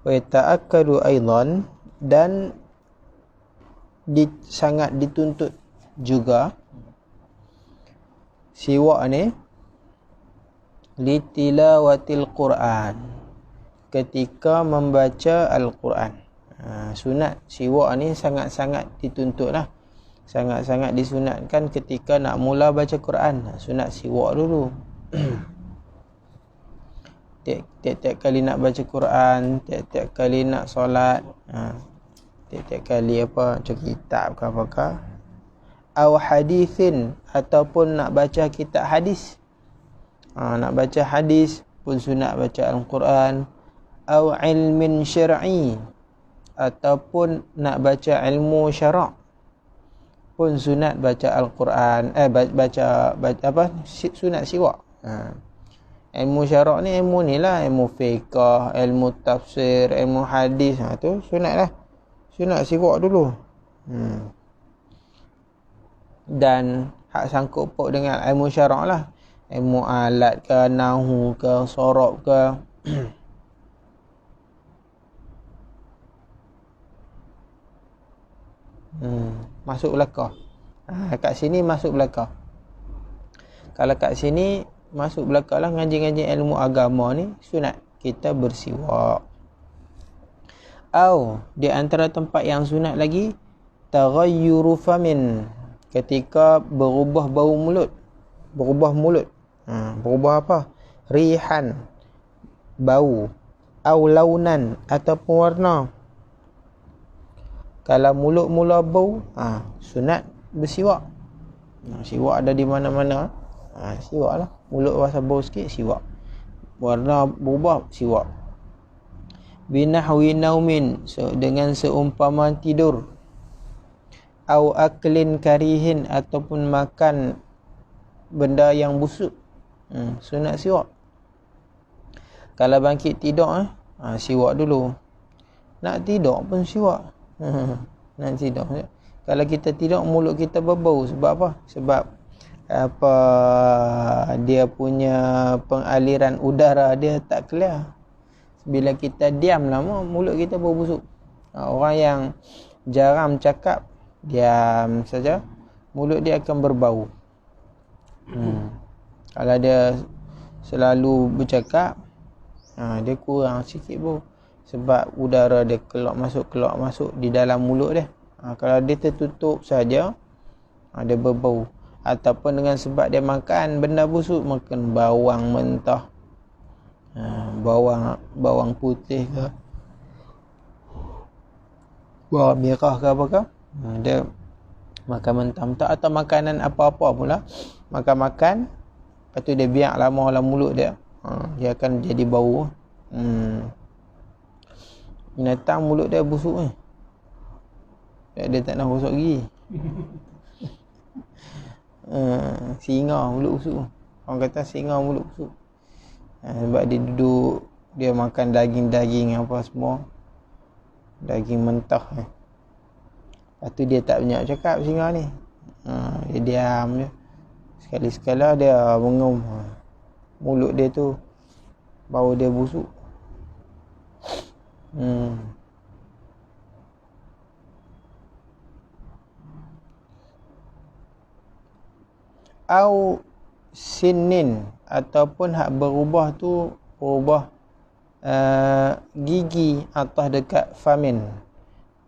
Wa yata'akkadu aidan, dan sangat dituntut juga siwak ni litilawatil Quran, ketika membaca Al-Quran. Sunat siwak ni sangat-sangat dituntut lah, sangat-sangat disunatkan ketika nak mula baca Quran. Sunat siwak dulu. Tiap-tiap kali nak baca Quran, tiap-tiap kali nak solat, tiap-tiap kali macam kitab ke apakah, aw hadithin, ataupun nak baca kitab hadis. Nak baca hadis pun sunat baca Al-Quran. Aw ilmin syar'i, ataupun nak baca ilmu syarak pun sunat baca Al-Quran. Baca sunat siwak. Ilmu syarak ni ilmu ni lah, ilmu fiqh, ilmu tafsir, ilmu hadis. Tu sunat lah, sunat siwak dulu. Dan hak sangkut paut dengan ilmu syarak lah, ilmu alat ke, nahu ke, sorab ke. Masuk belakang. Kat sini masuk belakang. Kalau kat sini masuk belakang lah, ngaji-ngaji ilmu agama ni sunat kita bersiwak. Au di antara tempat yang sunat lagi, taghayyuru famin, ketika berubah bau mulut, berubah mulut. Berubah apa? Rihan, bau. Au launan, ataupun warna. Kalau mulut mula bau, sunat bersiwak. Siwak ada di mana-mana. Siwak lah. Mulut rasa bau sikit, siwak. Warna berubah, siwak. Binahwi naumin, dengan seumpama tidur. Au aklin karihin, ataupun makan benda yang busuk. Sunat siwak. Kalau bangkit tidur, siwak dulu. Nak tidur pun siwak. Nak tidur. Kalau kita tidur, mulut kita berbau. Sebab apa? Sebab dia punya pengaliran udara dia tak clear. Bila kita diam lama, mulut kita bau busuk. Orang yang jarang cakap, diam saja, mulut dia akan berbau. Kalau dia selalu bercakap, dia kurang sikit bau. Sebab udara dia keluar masuk di dalam mulut dia. Kalau dia tertutup saja, dia berbau. Ataupun dengan sebab dia makan benda busuk, makan bawang mentah, bawang putih ke, bawang merah ke apakah, dia makan mentah-mentah, atau makanan apa-apa pula, makan, lepas tu dia biar lama dalam mulut dia, dia akan jadi bau. Binatang mulut dia busuk ni, dia tak nak gosok gigi. Singa mulut busuk. Orang kata singa mulut busuk. Sebab dia duduk, dia makan daging-daging apa semua, daging mentah. Lepas tu dia tak banyak cakap singa ni. Dia diam je. Sekali-sekala dia bengong. Mulut dia tu bau dia busuk. Au sinin, ataupun hak berubah tu berubah gigi atas dekat famin.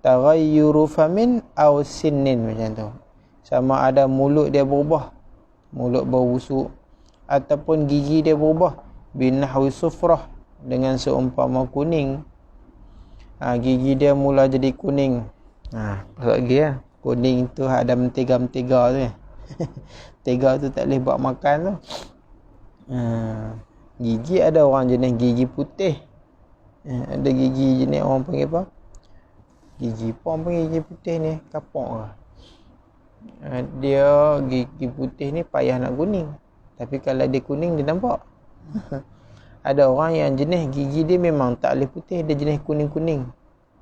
Taghayyuru famin au sinin, macam tu. Sama ada mulut dia berubah, mulut bau busuk, ataupun gigi dia berubah. Binahwi sufrah, dengan seumpama kuning. Gigi dia mula jadi kuning. Pasal gigi lah. Kuning tu ada mentega-mentega tu. Mentega tu tak boleh buat makan tu. Gigi ada orang jenis gigi putih. Ada gigi jenis orang panggil apa? Gigi apa orang panggil gigi putih ni? Kapok lah. Dia gigi putih ni payah nak kuning. Tapi kalau dia kuning dia nampak. Ada orang yang jenis gigi dia memang tak boleh putih, dia jenis kuning-kuning.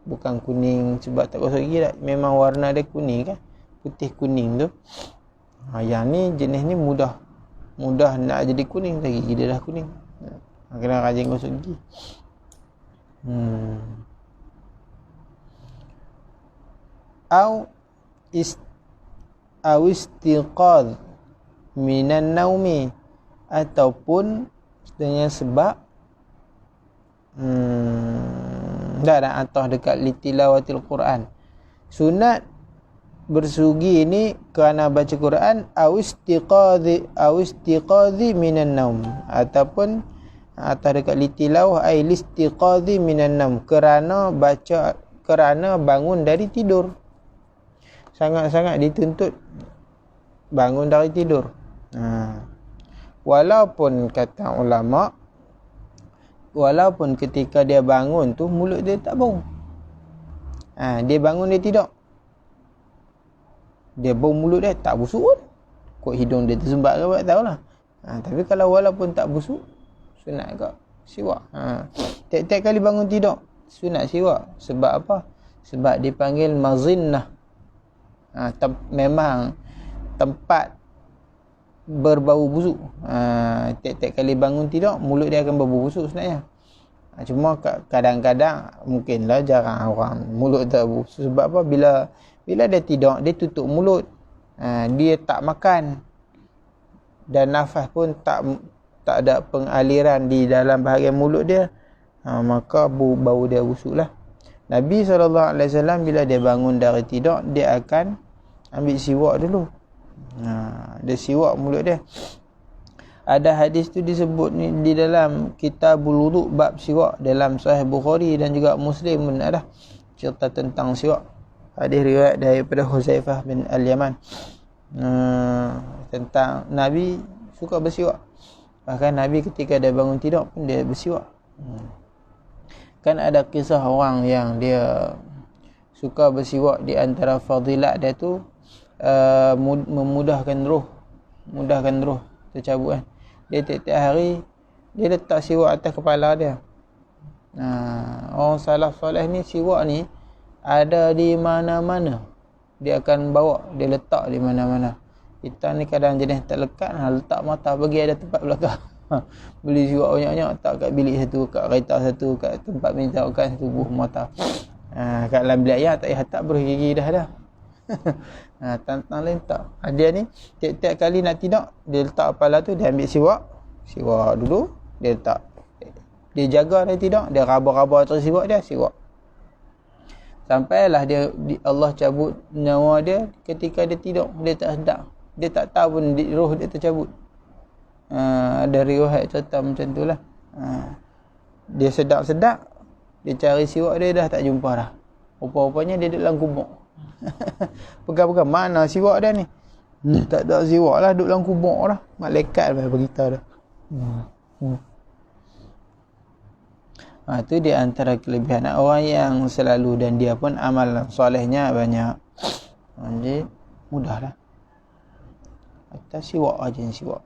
Bukan kuning sebab tak gosok gigi tak. Memang warna dia kuning kan. Putih kuning tu. Yang ni jenis ni mudah nak jadi kuning, gigi dia dah kuning. Kena rajin gosok gigi. Au istiqadh minan naumi, ataupun dengan sebab dah atah dekat litilawatil Quran. Sunat bersugi ini kerana baca Quran, au istiqadhi minan naum, ataupun atah dekat litilawah ai listiqadhi minan naum, kerana bangun dari tidur. Sangat-sangat dituntut bangun dari tidur. Walaupun kata ulama, walaupun ketika dia bangun tu mulut dia tak bau. Dia bangun dia tidak. Dia bau mulut dia tak busuk pun. Kok hidung dia tersumbat ke apa tak tahulah. Tapi kalau walaupun tak busuk, sunat ke siwak. Tiap-tiap kali bangun tidur sunat siwak. Sebab apa? Sebab dipanggil mazinnah. Memang tempat berbau busuk. Tiap-tiap kali bangun tidur mulut dia akan berbau busuk sebenarnya. Cuma kadang-kadang mungkinlah jarang orang mulut tak busuk. Sebab apa? Bila dia tidur, dia tutup mulut. Dia tak makan. Dan nafas pun tak ada pengaliran di dalam bahagian mulut dia. Maka bau dia busuklah. Nabi SAW bila dia bangun dari tidur, dia akan ambil siwak dulu. Dia siwak mulut dia. Ada hadis tu disebut ni di dalam Kitabul Wudu bab siwak, dalam Sahih Bukhari dan juga Muslim pun ada cerita tentang siwak. Hadis riwayat daripada Huzaifah bin Al-Yaman tentang Nabi suka bersiwak. Bahkan Nabi ketika dia bangun tidur pun dia bersiwak. Kan ada kisah orang yang dia suka bersiwak, di antara fadilat dia tu memudahkan roh tercabut kan. Dia tiap-tiap hari dia letak siwak atas kepala dia. Orang salaf soleh ni siwak ni ada di mana-mana. Dia akan bawa, dia letak di mana-mana. Kita ni kadang jenis tak lekat, letak mata bagi ada tempat belakang. Beli siwak banyak-banyak, tak kat bilik satu, kat kereta satu, kat tempat minta makan satu buah mata. Kat dalam bilik ayah tak payah tak bergigi dah. Tantang lain tak. Dia ni tiap-tiap kali nak tidur, dia letak kepala tu, dia ambil siwak dulu, dia letak. Dia jaga dia tidur, dia raba-raba atas siwak dia, siwak. Sampailah Allah cabut nyawa dia ketika dia tidur, dia tak sedar. Dia tak tahu pun roh dia tercabut. Ada riwayat cerita macam tu lah. Dia sedap-sedap, dia cari siwak dia dah tak jumpa dah. Rupa-rupanya dia duduk dalam kubur. Pegang-pegang, mana siwak dia ni? Tak ada siwak lah, duduk dalam kubur lah. Malaikat beritahu dah. Itu di antara kelebihan orang yang selalu, dan dia pun amal solehnya banyak. Jadi mudahlah. Atas siwak aja siwak.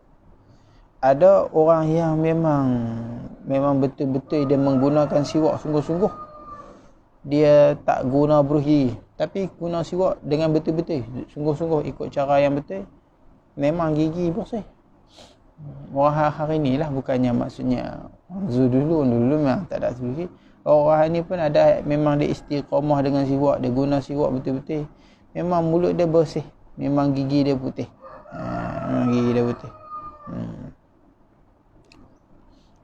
Ada orang yang memang betul-betul dia menggunakan siwak sungguh-sungguh. Dia tak guna brush gigi, tapi guna siwak dengan betul-betul, sungguh-sungguh ikut cara yang betul. Memang gigi bersih. Orang hari ni lah, bukannya maksudnya dulu memang tak ada sedikit. Orang ni pun ada, memang dia istiqamah dengan siwak, dia guna siwak betul-betul. Memang mulut dia bersih, memang gigi dia putih. Memang gigi dia putih.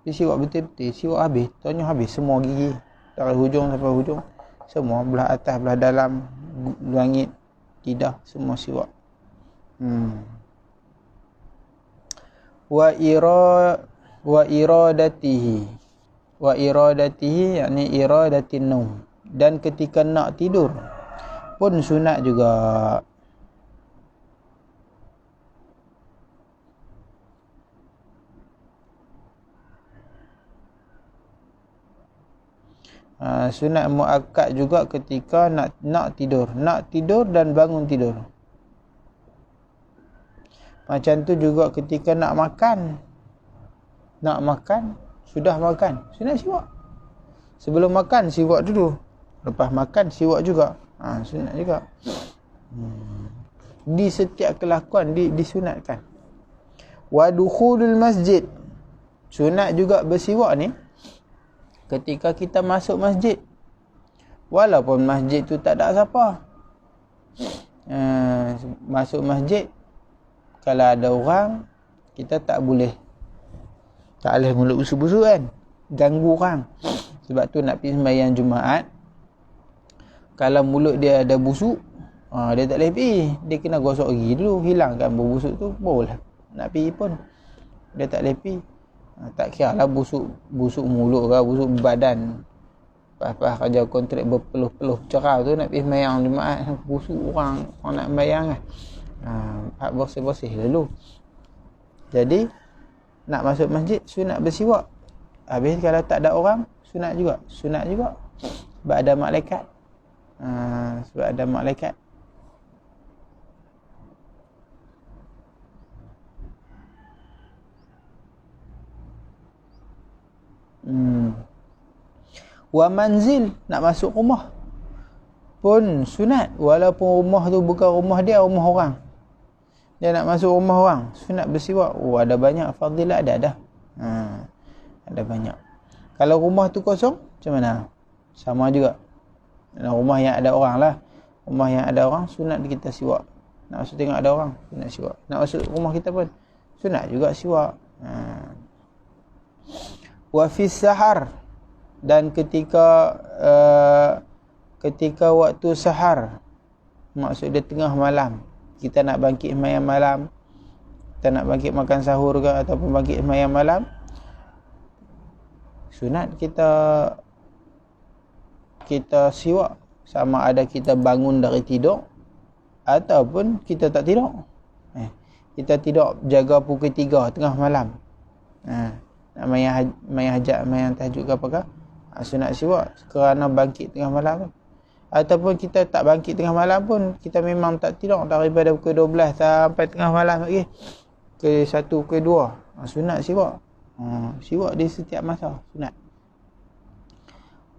Dia siwak betul-betul, siwak habis, tanya habis semua gigi dari hujung sampai hujung, semua belah atas, belah dalam, langit, lidah, semua siwak. Wa iradatihi yakni iradatin naum, dan ketika nak tidur pun sunat juga. Sunat muakkad juga ketika nak tidur dan bangun tidur. Macam tu juga ketika nak makan, sudah makan, sunat siwak. Sebelum makan siwak dulu, lepas makan siwak juga. Sunat juga. Di setiap kelakuan disunatkan. Wa dukhulul masjid, sunat juga bersiwak ni ketika kita masuk masjid, walaupun masjid tu tak ada siapa, masuk masjid, kalau ada orang, kita tak boleh mulut busuk-busuk kan, ganggu orang. Sebab tu nak pergi sembahyang Jumaat, kalau mulut dia ada busuk, dia tak boleh pergi. Dia kena gosok gigi dulu, hilangkan bau busuk tu, barulah nak pergi pun. Dia tak boleh pergi. Tak kira lah busuk mulut ke, busuk badan. Pas kerja kontrak berpeluh-peluh cerah tu nak pergi sembahyang Jumaat, busuk orang nak sembahyang kan. Hak bersih-bersih dulu. Jadi nak masuk masjid sunat bersiwak. Habis kalau tak ada orang, sunat juga. Sebab ada malaikat. Sebab ada malaikat. Wa manzil, nak masuk rumah pun sunat, walaupun rumah tu bukan rumah dia, rumah orang. Dia nak masuk rumah orang, sunat bersiwak. Ada banyak fadilat, ada. Ada banyak. Kalau rumah tu kosong, macam mana? Sama juga. Rumah yang ada orang lah. Rumah yang ada orang, sunat kita siwak. Nak masuk tengok ada orang, sunat siwak. Nak masuk rumah kita pun, sunat juga siwak. Wa fis sahar, dan ketika waktu sahar, maksud dia tengah malam, kita nak bangkit sembahyang malam, kita nak bangkit makan sahur ke ataupun bangkit sembahyang malam, sunat kita siwak, sama ada kita bangun dari tidur ataupun kita tak tidur. Kita tidur jaga pukul 3 tengah malam, nak main hajat, main tahajud ke apakah, sunat siwak kerana bangkit tengah malam tu. Ataupun kita tak bangkit tengah malam pun, kita memang tak tidur daripada pukul 12 sampai tengah malam lagi, ke 1, ke 2, sunat siwak. Siwak di setiap masa sunat.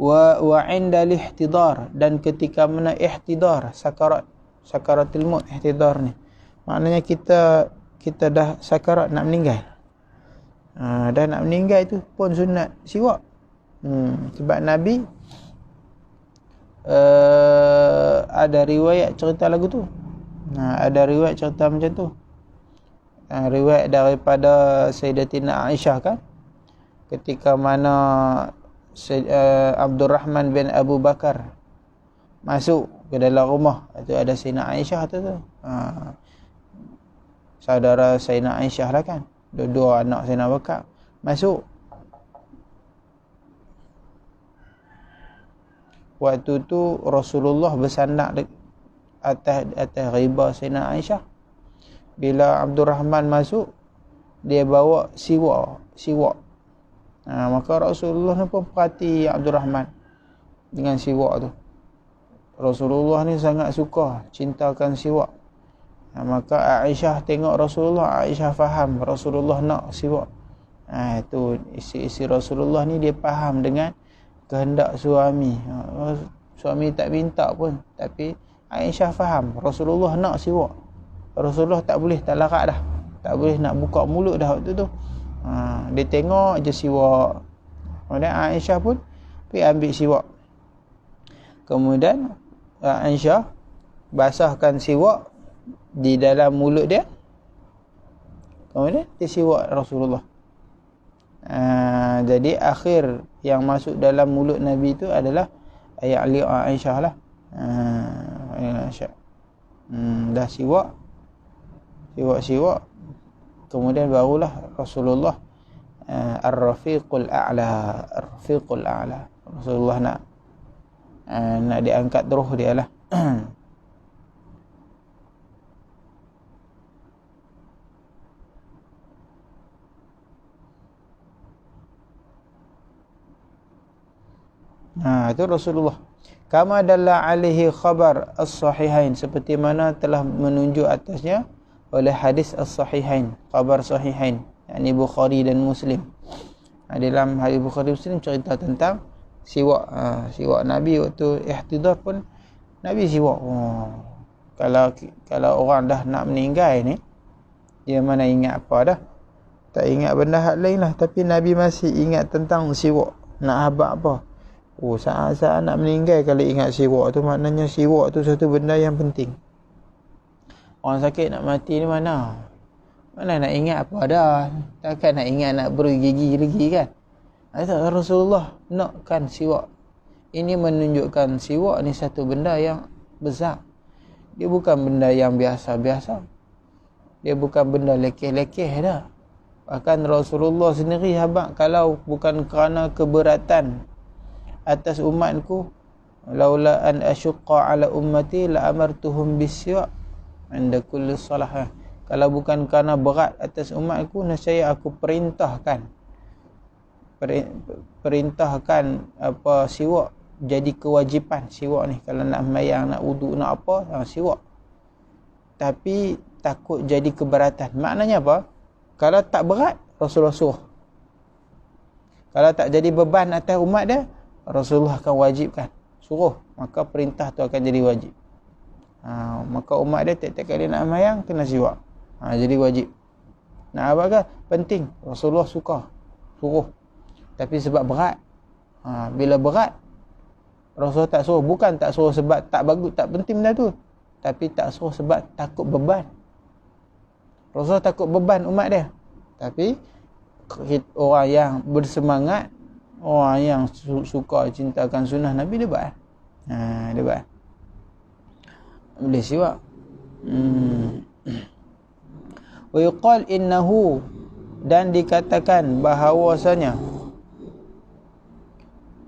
Wa inda lihtidar, dan ketika mana ihtidar, sakaratul maut. Ihtidar ni maknanya kita dah sakarat, nak meninggal. Dah nak meninggal tu pun sunat siwak. Sebab Nabi ada riwayat cerita lagu tu. Ada riwayat cerita macam tu. Riwayat daripada Sayyidatina Aisyah kan, ketika mana Abdul Rahman bin Abu Bakar masuk ke dalam rumah, itu ada Sayyidina Aisyah tu. Saudara Sayyidina Aisyah lah kan, dua anak Sayyidina Bakar masuk. Waktu tu Rasulullah bersandar atas riba Sayyidina Aisyah. Bila Abdul Rahman masuk, dia bawa siwak. Maka Rasulullah ni pun perhati Abdul Rahman dengan siwak tu. Rasulullah ni sangat suka, cintakan siwak. Maka Aisyah tengok Rasulullah, Aisyah faham Rasulullah nak siwak. Itu isi Rasulullah ni, dia faham dengan kehendak suami. Suami tak minta pun, tapi Aisyah faham Rasulullah nak siwak. Rasulullah tak boleh tak larat dah, tak boleh nak buka mulut dah waktu tu. Dia tengok je siwak. Kemudian Aisyah pun pergi ambil siwak. Kemudian Aisyah basahkan siwak di dalam mulut dia. Kemudian dia siwak Rasulullah. Jadi akhir yang masuk dalam mulut Nabi itu adalah ayat Aisyah lah. Aisyah. Dah siwak, kemudian barulah Rasulullah Ar-Rafiqul A'la. Rasulullah nak diangkat terus dia lah. Itu Rasulullah. Kama dalla alaihi khabar as-sahihain, seperti mana telah menunjuk atasnya oleh hadis as-sahihain, khabar sahihain, yakni Bukhari dan Muslim. Dalam hadis Bukhari Muslim cerita tentang siwak. Siwak Nabi waktu ihtidar pun Nabi siwak. Kalau orang dah nak meninggal ni, dia mana ingat apa dah, tak ingat benda hal lain lah, tapi Nabi masih ingat tentang siwak. Nak habaq apa? Oh, saat-saat nak meninggal kalau ingat siwak tu, maknanya siwak tu satu benda yang penting. Orang sakit nak mati ni mana nak ingat apa dah. Takkan nak ingat nak bergigi lagi kan. Rasulullah nakkan siwak. Ini menunjukkan siwak ni satu benda yang besar. Dia bukan benda yang biasa-biasa. Dia bukan benda lekeh-lekeh dah. Bahkan Rasulullah sendiri habaq, kalau bukan kerana keberatan atas umatku, laula an asyqa ala ummati la amartuhum bisiwak inda kulli salah. Kalau bukan kerana berat atas umatku, nescaya aku perintahkan apa siwak jadi kewajipan. Siwak ni kalau nak sembahyang, nak wuduk, nak apa, siwak. Tapi takut jadi keberatan. Maknanya apa? Kalau tak berat, Rasulullah suruh. Kalau tak jadi beban atas umat dia, Rasulullah akan wajibkan. Suruh, maka perintah tu akan jadi wajib. Maka umat dia tiap-tiap kali nak sembahyang kena siwak. Jadi wajib. Nak apa ke? Penting. Rasulullah suka. Suruh. Tapi sebab berat. Bila berat, Rasulullah tak suruh. Bukan tak suruh sebab tak bagus, tak penting benda tu. Tapi tak suruh sebab takut beban. Rasulullah takut beban umat dia. Tapi orang yang bersemangat, orang yang suka cintakan sunnah Nabi, dia buat. Dia buat. Boleh siwak. Wa yuqal innahu, dan dikatakan bahawasanya,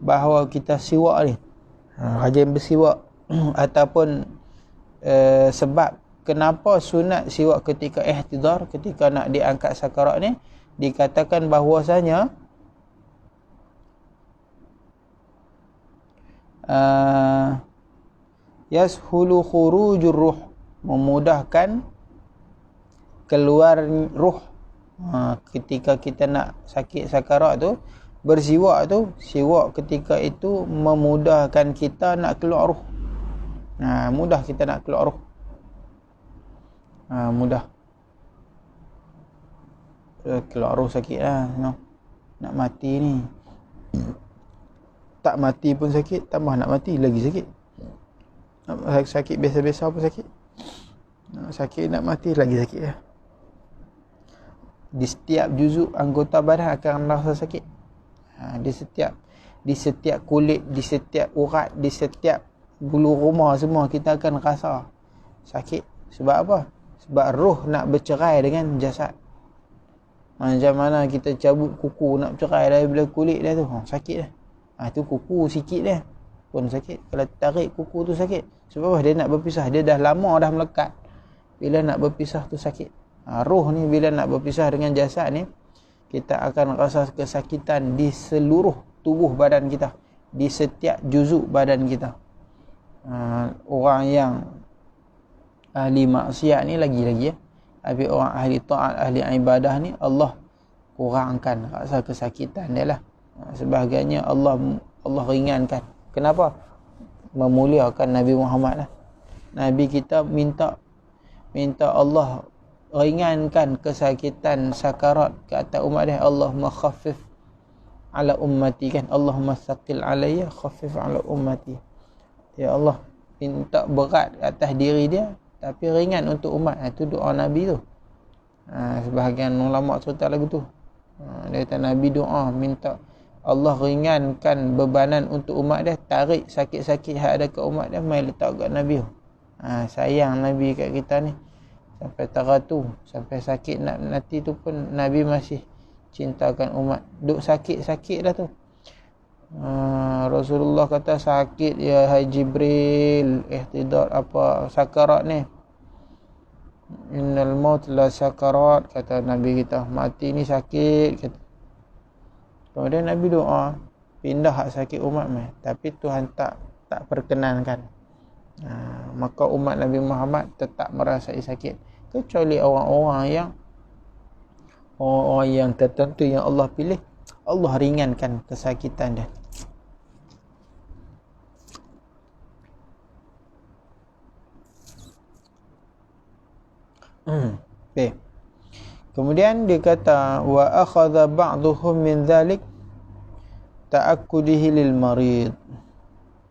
bahawa kita siwak ni, rajin bersiwak ataupun sebab kenapa sunat siwak ketika ihtidar, ketika nak diangkat sakarat ni, dikatakan bahawasanya yashulu khurujur ruh, memudahkan keluar ruh. Ketika kita nak sakit sakarat tu, bersiwak tu, siwak ketika itu memudahkan kita nak keluar ruh. Mudah kita nak keluar ruh. Mudah keluar ruh sakit lah, nak mati ni. Tak mati pun sakit, tambah nak mati lagi sakit. Sakit biasa-biasa pun sakit. Sakit nak mati lagi sakit lah. Di setiap juzuk anggota badan akan rasa sakit. Di setiap kulit, di setiap urat, di setiap bulu roma semua kita akan rasa sakit. Sebab apa? Sebab roh nak bercerai dengan jasad. Macam mana kita cabut kuku nak bercerai daripada kulit dia tu, sakit dah. Tu kuku sikit dia pun sakit. Kalau tarik kuku tu sakit. Sebab apa? Dia nak berpisah. Dia dah lama dah melekat. Bila nak berpisah tu sakit. Roh ni bila nak berpisah dengan jasad ni, kita akan rasa kesakitan di seluruh tubuh badan kita, di setiap juzuk badan kita. Orang yang ahli maksiat ni lagi-lagi ya. Tapi orang ahli taat, ahli ibadah ni, Allah kurangkan rasa kesakitan dia lah. Sebahagiannya Allah ringankan. Kenapa? Memuliakan Nabi Muhammad lah. Nabi kita minta Allah ringankan kesakitan sakarat ke atas umat dia. Allahumma khaffif ala ummati kan. Allahumma thaqil alayya khaffif ala ummati. Ya Allah, minta berat atas diri dia tapi ringan untuk umat. Itu doa Nabi tu. Sebahagian ulama cerita lagu tu. Dia kata Nabi doa minta Allah ringankan bebanan untuk umat dia, tarik sakit-sakit yang ada ke umat dia, mai letak kat Nabi. Sayang Nabi kat kita ni. Sampai taratu, sampai sakit nak mati tu pun Nabi masih cintakan umat. Duk sakit-sakit dah tu. Rasulullah kata sakit ya hai Jibril, ihtidar apa sakarat ni. Innal maut la sakarat, kata Nabi kita. Mati ni sakit kata. Kemudian Nabi doa pindah hak sakit umat mai, tapi Tuhan tak perkenankan. Maka umat Nabi Muhammad tetap merasai sakit, kecuali orang-orang yang tertentu yang Allah pilih, Allah ringankan kesakitan dia. Okay. Kemudian dia kata wa akhadha ba'dhum min dhalik, ta'akkudihi lil marid.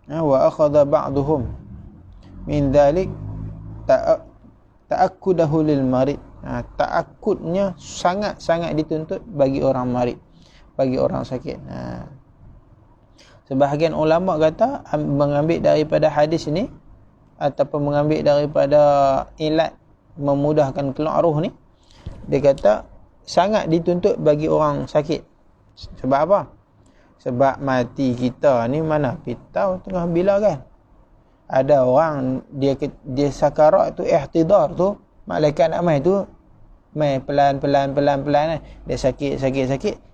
Wa akhadha ba'duhum min dhalik ta'akkudahu lil marid. Ta'akkudnya sangat-sangat dituntut bagi orang marid, bagi orang sakit. Sebahagian ulama kata mengambil daripada hadis ni ataupun mengambil daripada ilat memudahkan keluar roh ni, dia kata sangat dituntut bagi orang sakit. Sebab apa? Sebab mati kita ni mana kita tahu tengah bila kan. Ada orang dia sakarat tu, ihtidar tu, malaikat nak mai tu mai pelan-pelan dia sakit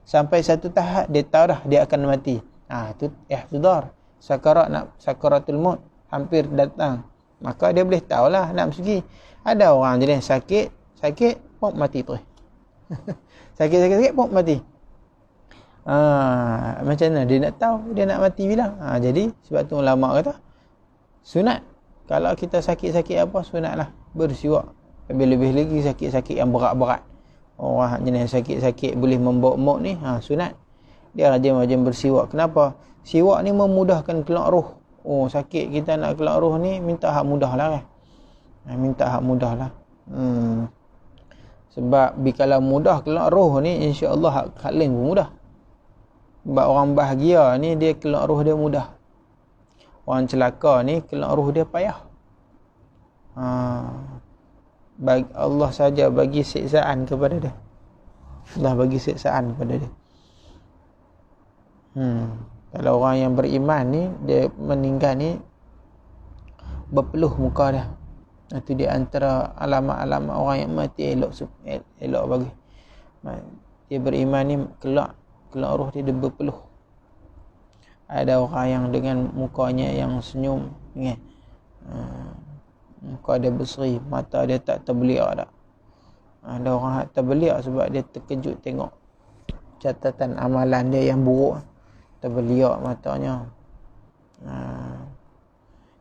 sampai satu tahap dia tahu dah dia akan mati. Tu ihtidar, sakaratul maut hampir datang. Maka dia boleh tahulah nak pergi. Ada orang jenis sakit pop mati terus. sakit pop mati. Macam mana dia nak tahu dia nak mati bila? Jadi sebab tu ulama kata sunat. Kalau kita sakit-sakit apa, sunatlah bersiwak. Lebih-lebih lagi sakit-sakit yang berat-berat. Orang jenis sakit-sakit boleh membawa maut ni, sunat. Dia rajin-rajin bersiwak. Kenapa? Siwak ni memudahkan keluar roh. Sakit kita nak keluar roh ni, minta hak mudah lah kan. Minta hak mudah lah. Sebab kalau mudah keluar roh ni, insya-Allah hak lain pun mudah. Sebab orang bahagia ni, dia keluar roh dia mudah. Orang celaka ni, keluar roh dia payah. Allah saja bagi siksaan kepada dia. Allah bagi siksaan kepada dia. Kalau orang yang beriman ni, dia meninggal ni berpeluh muka dia. Itu di antara alamat-alamat orang yang mati elok bagi. Dia beriman ni keluar roh dia berpeluh. Ada orang yang dengan mukanya yang senyum, ingat. Muka dia berseri, mata dia tak terbeliak dah. Ada orang yang terbeliak sebab dia terkejut tengok catatan amalan dia yang buruk. Terbeliak matanya.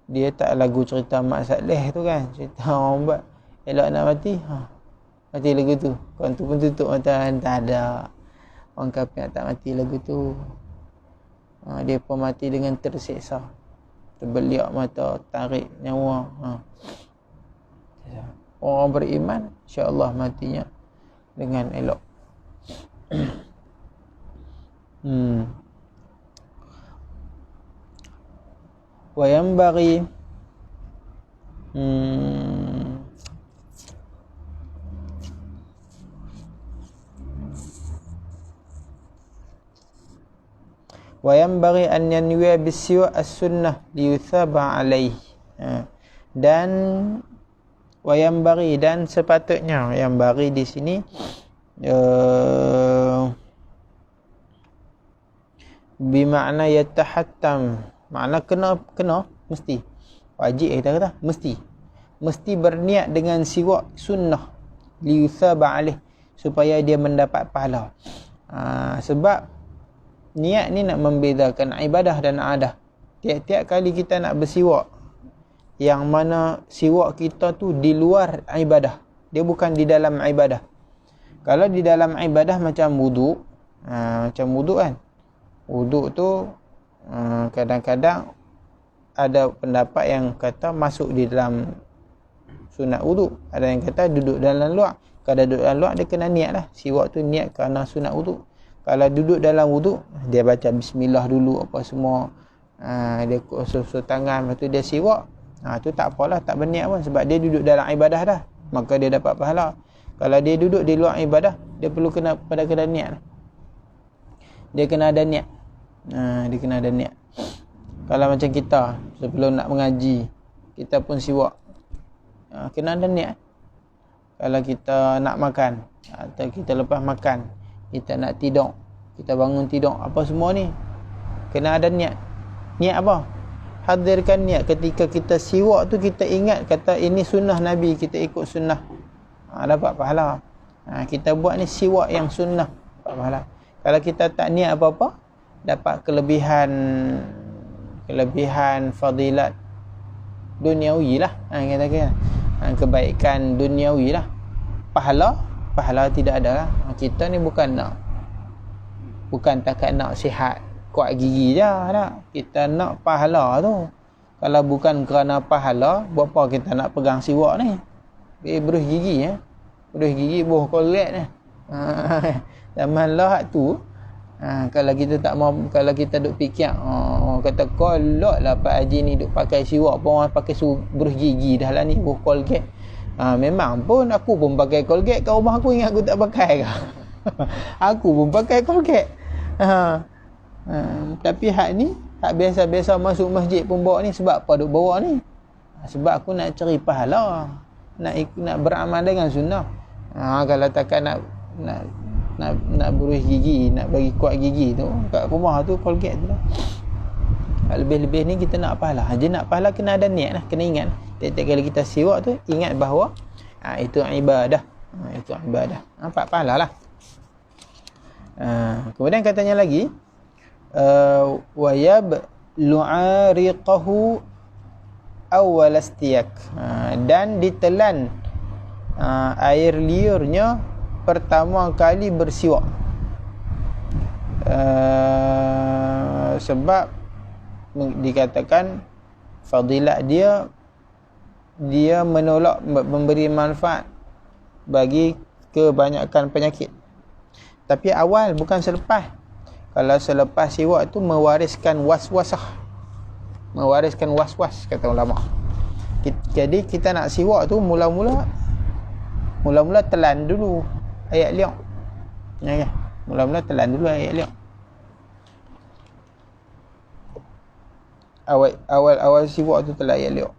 Dia tak lagu cerita Mak Saleh tu kan, cerita orang buat elok nak mati, mati lagu tu. Orang tu pun tutup mata, tak ada. Orang kafir tak mati lagu tu. Dia pun mati dengan tersiksa, terbeliak mata, tarik nyawa. Orang beriman insya-Allah matinya dengan elok. Wa yanbaghi an yanwiya bisiwa as-sunnah liyuthaba alaihi. Dan wa yanbaghi, dan sepatutnya, yang bagi di sini bimakna yatahattam, makna kena mesti, wajib kita kata mesti berniat dengan siwak sunnah liyuthaba alaih, supaya dia mendapat pahala. Sebab niat ni nak membezakan ibadah dan adah. Tiap-tiap kali kita nak bersiwak, yang mana siwak kita tu di luar ibadah, dia bukan di dalam ibadah. Kalau di dalam ibadah macam wuduk, macam wuduk kan, wuduk tu kadang-kadang ada pendapat yang kata masuk di dalam sunat wuduk, ada yang kata duduk dalam luar. Kalau duduk dalam luar, dia kena niat lah. Siwak tu niat kerana sunat wuduk. Kalau duduk dalam wuduk, dia baca bismillah dulu apa semua, dia usah tangan, lepas tu dia siwak. Tu tak apalah, tak berniat pun, sebab dia duduk dalam ibadah dah, maka dia dapat pahala. Kalau dia duduk di luar ibadah, dia perlu kena niat. Dia kena ada niat. Dia kena ada niat. Kalau macam kita sebelum nak mengaji, kita pun siwak, kena ada niat. Kalau kita nak makan, atau kita lepas makan, kita nak tidur, kita bangun tidur, apa semua ni kena ada niat. Niat apa? Hadirkan niat. Ketika kita siwak tu, kita ingat kata ini sunnah Nabi, kita ikut sunnah, dapat pahala. Kita buat ni siwak yang sunnah, dapat pahala. Kalau kita tak niat apa-apa, dapat kelebihan fadilat duniawi lah, katakan kebaikan duniawi lah. Pahala tidak ada lah. Kita ni bukan takat nak sihat, kuat gigi je tak. Kita nak pahala tu. Kalau bukan kerana pahala, buat apa kita nak pegang siwak ni? Berus gigi ya. Berus gigi buah Colgate ni. Zaman lah tu. Kalau kita tak mau, kalau kita duk fikir, kata kolok lah Pak Haji ni duk pakai siwak pun orang pakai berus gigi dah lah ni, buah Colgate. Memang pun aku pun pakai Colgate kat rumah aku, ingat aku tak pakai ke? Aku pun pakai Colgate. Tapi hak ni, hak biasa-biasa masuk masjid pun bawa ni, sebab apa duk bawa ni? Sebab aku nak cari pahala, nak beramal dengan sunnah. Kalau takkan nak berus gigi, nak bagi kuat gigi tu kat rumah tu Colgate tu lah. Lebih-lebih ni kita nak pahala. Je nak pahala kena ada niat lah, kena ingat. Tiap-tiap kali kita siwak tu ingat bahawa itu ibadah. Itu ibadah. Nampak pahala lah. Kemudian katanya lagi, wa yablu'ariqahu awwal istiyak, dan ditelan air liurnya pertama kali bersiwak. Sebab dikatakan fadilat dia menolak, memberi manfaat bagi kebanyakan penyakit. Tapi awal, bukan selepas. Kalau selepas siwak tu mewariskan waswasah, mewariskan waswas, kata ulama. Jadi kita nak siwak tu mula-mula telan dulu ayat liaq. Ya. Mula-mula telan dulu ayat liaq. Awal siwak tu telan ayat liaq.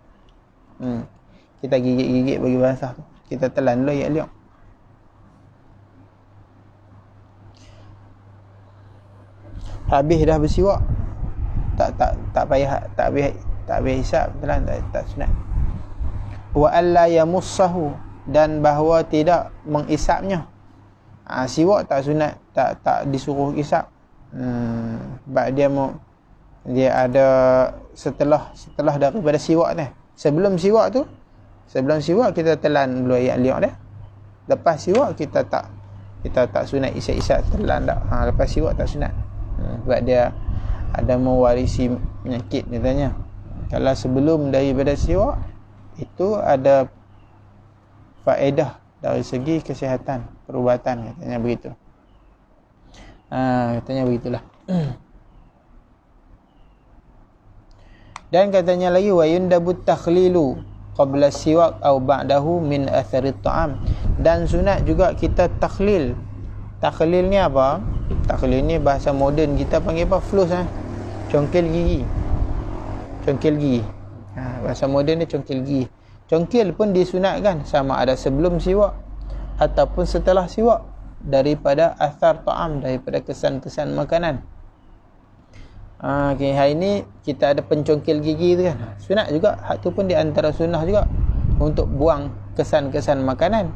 Kita gigit-gigit bagi basah tu. Kita telan dulu ayat liaq. Habis dah bersiwak, tak payah hisap, telan, tak sunat. Wa alla yamussahu, dan bahawa tidak mengisapnya. Siwak tak sunat, tak disuruh isap. Sebab dia ada setelah daripada siwak ni. Sebelum siwak kita telan dulu ayat liaq dah. Lepas siwak kita tak sunat isap-isap, telan tak. Lepas siwak tak sunat. Sebab dia ada mewarisi penyakit katanya. Kalau sebelum daripada siwak, itu ada faedah dari segi kesihatan, perubatan, katanya begitu. Katanya begitulah. Dan katanya lagi, wa yundabu takhlilu qabla siwak au ba'dahu min athari ta'am, dan sunat juga kita takhlil. Takhlil ni apa? Takhlil ni bahasa moden kita panggil apa? Floss congkel gigi. Bahasa moden ni congkel gigi. Congkel pun disunatkan, sama ada sebelum siwak ataupun setelah siwak, daripada athar ta'am, daripada kesan-kesan makanan. Hari ni kita ada pencongkel gigi tu kan, sunat juga. Hak tu pun di antara sunnah juga, untuk buang kesan-kesan makanan,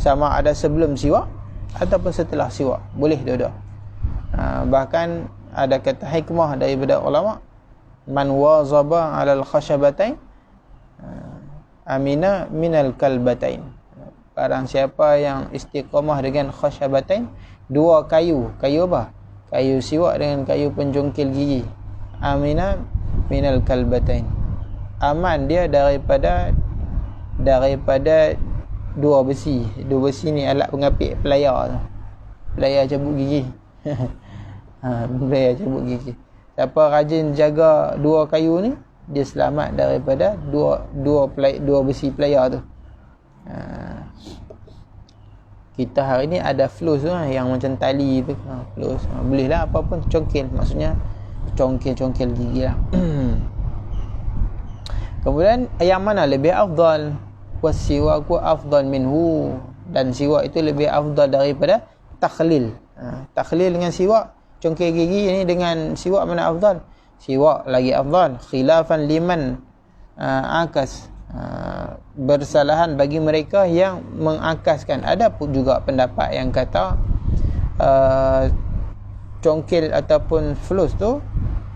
sama ada sebelum siwak ataupun setelah siwak, boleh dua-dua. Bahkan ada kata hikmah daripada ulama, man wazaba 'alal khashabatain amina minal kalbatain. Barang siapa yang istiqamah dengan khashabatain, dua kayu apa? Kayu siwak dengan kayu pencongkel gigi. Amina minal kalbatain, aman dia daripada dua besi ni, alat pengapit pelayar cabut gigi. Pelayar cabut gigi. Siapa rajin jaga dua kayu ni, dia selamat daripada dua besi pelayar tu. Kita hari ni ada floss tu yang macam tali tu, floss. Bolehlah apa pun congkel, maksudnya congkel gigi lah. Kemudian yang mana lebih afdal? Wasiwaku afdal minhu, dan siwak itu lebih afdal daripada takhlil. Takhlil dengan siwak, congkel gigi ni dengan siwak, mana afdal? Siwak lagi afdal, khilafan liman akas, bersalahan bagi mereka yang mengakaskan. Ada pun juga pendapat yang kata congkel ataupun floss tu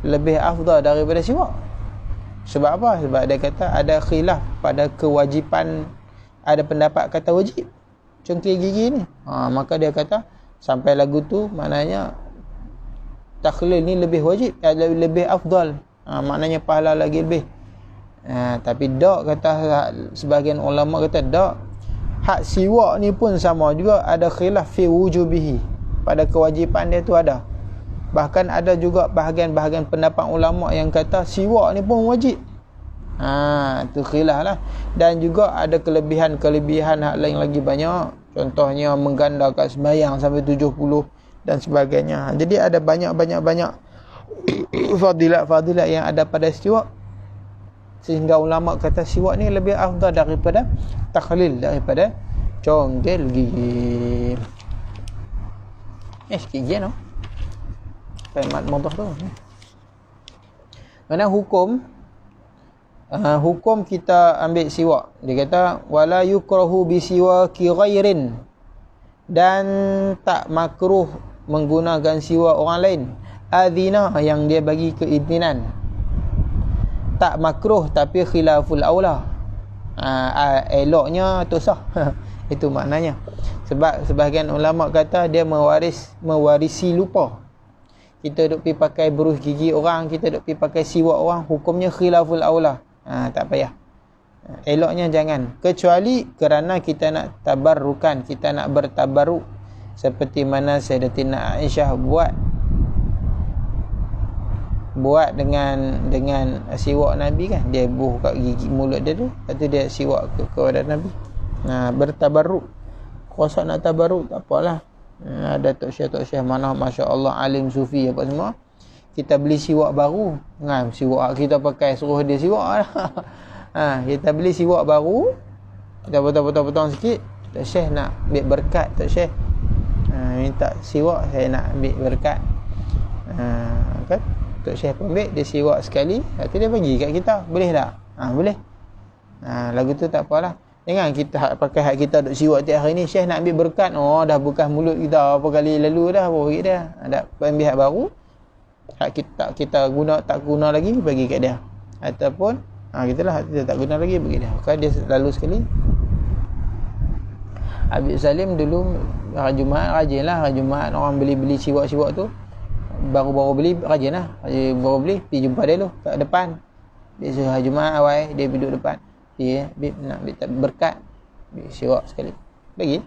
lebih afdal daripada siwak. Sebab apa? Sebab dia kata ada khilaf pada kewajipan. Ada pendapat kata wajib congkel gigi ni. Maka dia kata sampai lagu tu maknanya takhlil ni lebih wajib, lebih afdal. Maknanya pahala lagi lebih. Tapi dak kata sebahagian ulama kata dak. Hak siwak ni pun sama juga, ada khilaf fi wujubihi. Pada kewajipan dia tu ada. Bahkan ada juga bahagian-bahagian pendapat ulama yang kata siwak ni pun wajib. Tu khilaf lah. Dan juga ada kelebihan-kelebihan hak lain lagi banyak. Contohnya menggandakan sembahyang sampai 70 dan sebagainya. Jadi ada banyak fadilat yang ada pada siwak, sehingga ulama kata siwak ni lebih afdal daripada takhlil, daripada conggel gigi. Sikit je no. Pemat motor tu. Mana hukum kita ambil siwak. Dia kata wala yukrahu bi siwaki ghairin, dan tak makruh menggunakan siwak orang lain. Adzina, yang dia bagi keizinan. Tak makruh tapi khilaful aula. Eloknya tu sah. Itu maknanya. Sebab sebahagian ulama kata dia mewarisi lupa. Kita duk pergi pakai berus gigi orang, kita duk pergi pakai siwak orang, hukumnya khilaful aula. Tak payah. Eloknya jangan, kecuali kerana kita nak tabarrukan, kita nak bertabarruk, seperti mana Sayyidatina Aisyah buat dengan siwak Nabi kan. Dia buh kat gigi mulut dia tu, lepas tu dia siwak kepada Nabi. Bertabarruk. Kuasa nak tabarruk tak apalah. Ada Tok Syekh mana masya-Allah alim sufi apa semua. Kita beli siwak baru. Siwak kita pakai suruh dia siwak lah. Kita beli siwak baru, kita potong-potong sikit. Tok Syekh nak ambil berkat. Tok Syekh minta siwak, saya nak ambil berkat. Kan? Tok Syekh pun ambil, dia siwak sekali, lepas tu dia bagi kat kita. Boleh tak? Boleh. Lagu tu tak apalah. Jangan kita pakai hak kita duk siwak tiap hari ni. Syekh nak ambil berkat. Dah bekas mulut kita apa kali lalu dah. Apa bagi dia? Ada ambil hak baru. Hak kita tak guna lagi, bagi kat dia. Ataupun kita lah, kita tak guna lagi, bagi dia. Kan dia lalu sekali. Habib Salim dulu hari Jumaat rajin lah. Hari Jumaat orang beli siwak-siwak tu, baru-baru beli rajin lah. Baru beli, pergi jumpa dia dulu kat depan. Dia suruh hari Jumaat awal, dia duduk depan. Dia nak ambil berkat, ambil siwak sekali, bagi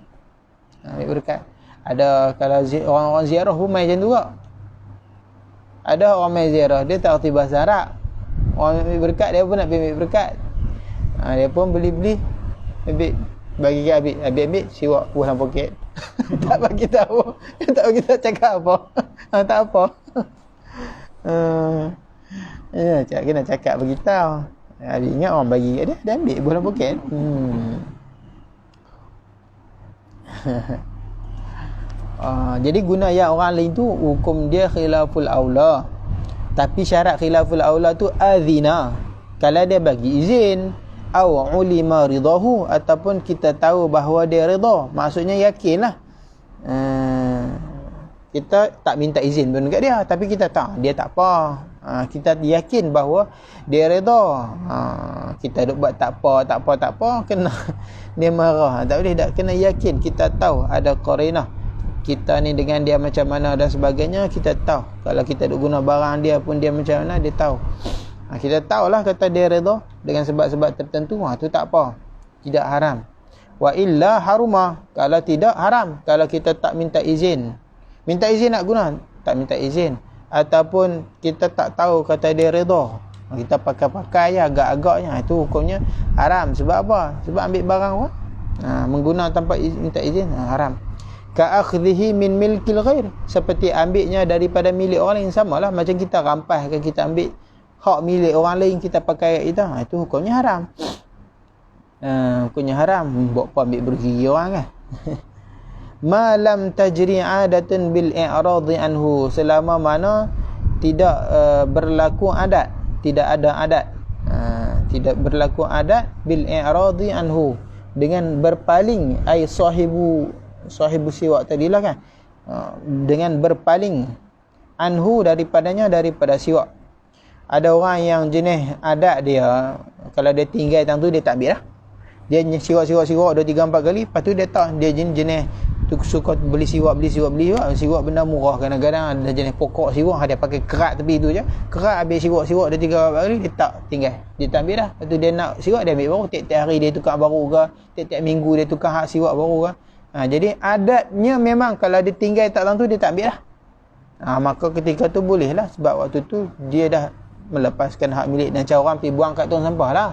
ambil berkat. Ada kalau orang-orang ziarah pun main macam tu juga. Ada orang main ziarah, dia tak erti bahasa Arab. Orang ambil berkat, dia pun nak ambil berkat. Dia pun beli-beli, ambil, bagi ke ambil siwak buah dalam poket. Tak bagi tahu, tak bagi tahu cakap apa. Tak apa. Kena cakap bagi tahu. Dia ingat orang bagi kat dia ambil buah dalam poket. Jadi guna yang orang lain tu hukum dia khilaful aula. Tapi syarat khilaful aula tu adzina, kalau dia bagi izin, au ulima ridahu, ataupun kita tahu bahawa dia redha, maksudnya yakinlah. Kita tak minta izin pun dekat dia, tapi kita tahu dia tak apa. Kita yakin bahawa dia redha. Kita duk buat tak apa, kena dia marah. Tak boleh, tak kena yakin. Kita tahu ada qarinah. Kita ni dengan dia macam mana dan sebagainya, kita tahu. Kalau kita duk guna barang dia pun dia macam mana, dia tahu. Kita tahulah kata dia redha dengan sebab-sebab tertentu, tu tak apa. Tidak haram. Wa illa haruma, kalau tidak haram. Kalau kita tak minta izin. Minta izin nak guna, tak minta izin. Ataupun kita tak tahu kata dia redha, kita pakai-pakai je agak-agaknya, itu hukumnya haram. Sebab apa? Sebab ambil barang orang, mengguna tanpa minta izin, haram. Ka'akhdhihi min milkil ghair, seperti ambilnya daripada milik orang lain. Samalah macam kita rampaskan, kita ambil hak milik orang lain, kita pakai kita, itu hukumnya haram. Hukumnya haram. Buat apa ambil bergigi orang kan? Ma lam tajri 'adatun bil i'radi anhu, selama mana tidak berlaku adat, tidak ada adat, tidak berlaku adat bil i'radi anhu, dengan berpaling, ai sahibu siwak tadilah kan, dengan berpaling anhu daripadanya, daripada siwak. Ada orang yang jenis adat dia, kalau dia tinggal tang tu dia tak ambil lah. Dia siwak 2, 3, 4 kali, lepas tu dia tahu dia jenis tu suka beli siwak benda murah. Kadang-kadang ada jenis pokok siwak dia pakai kerat tepi tu je. Kerat habis siwak dia 3 hari dia tak tinggal. Dia tak ambil dah. Lepas tu dia nak siwak dia ambil baru. Tiap-tiap hari dia tukar baru ke, tiap-tiap minggu dia tukar hak siwak baru ke. Jadi adatnya memang kalau dia tinggal tak tu dia tak ambil dah. Maka ketika tu boleh lah, sebab waktu tu dia dah melepaskan hak milik dan cara orang pergi buang kat tong sampah lah.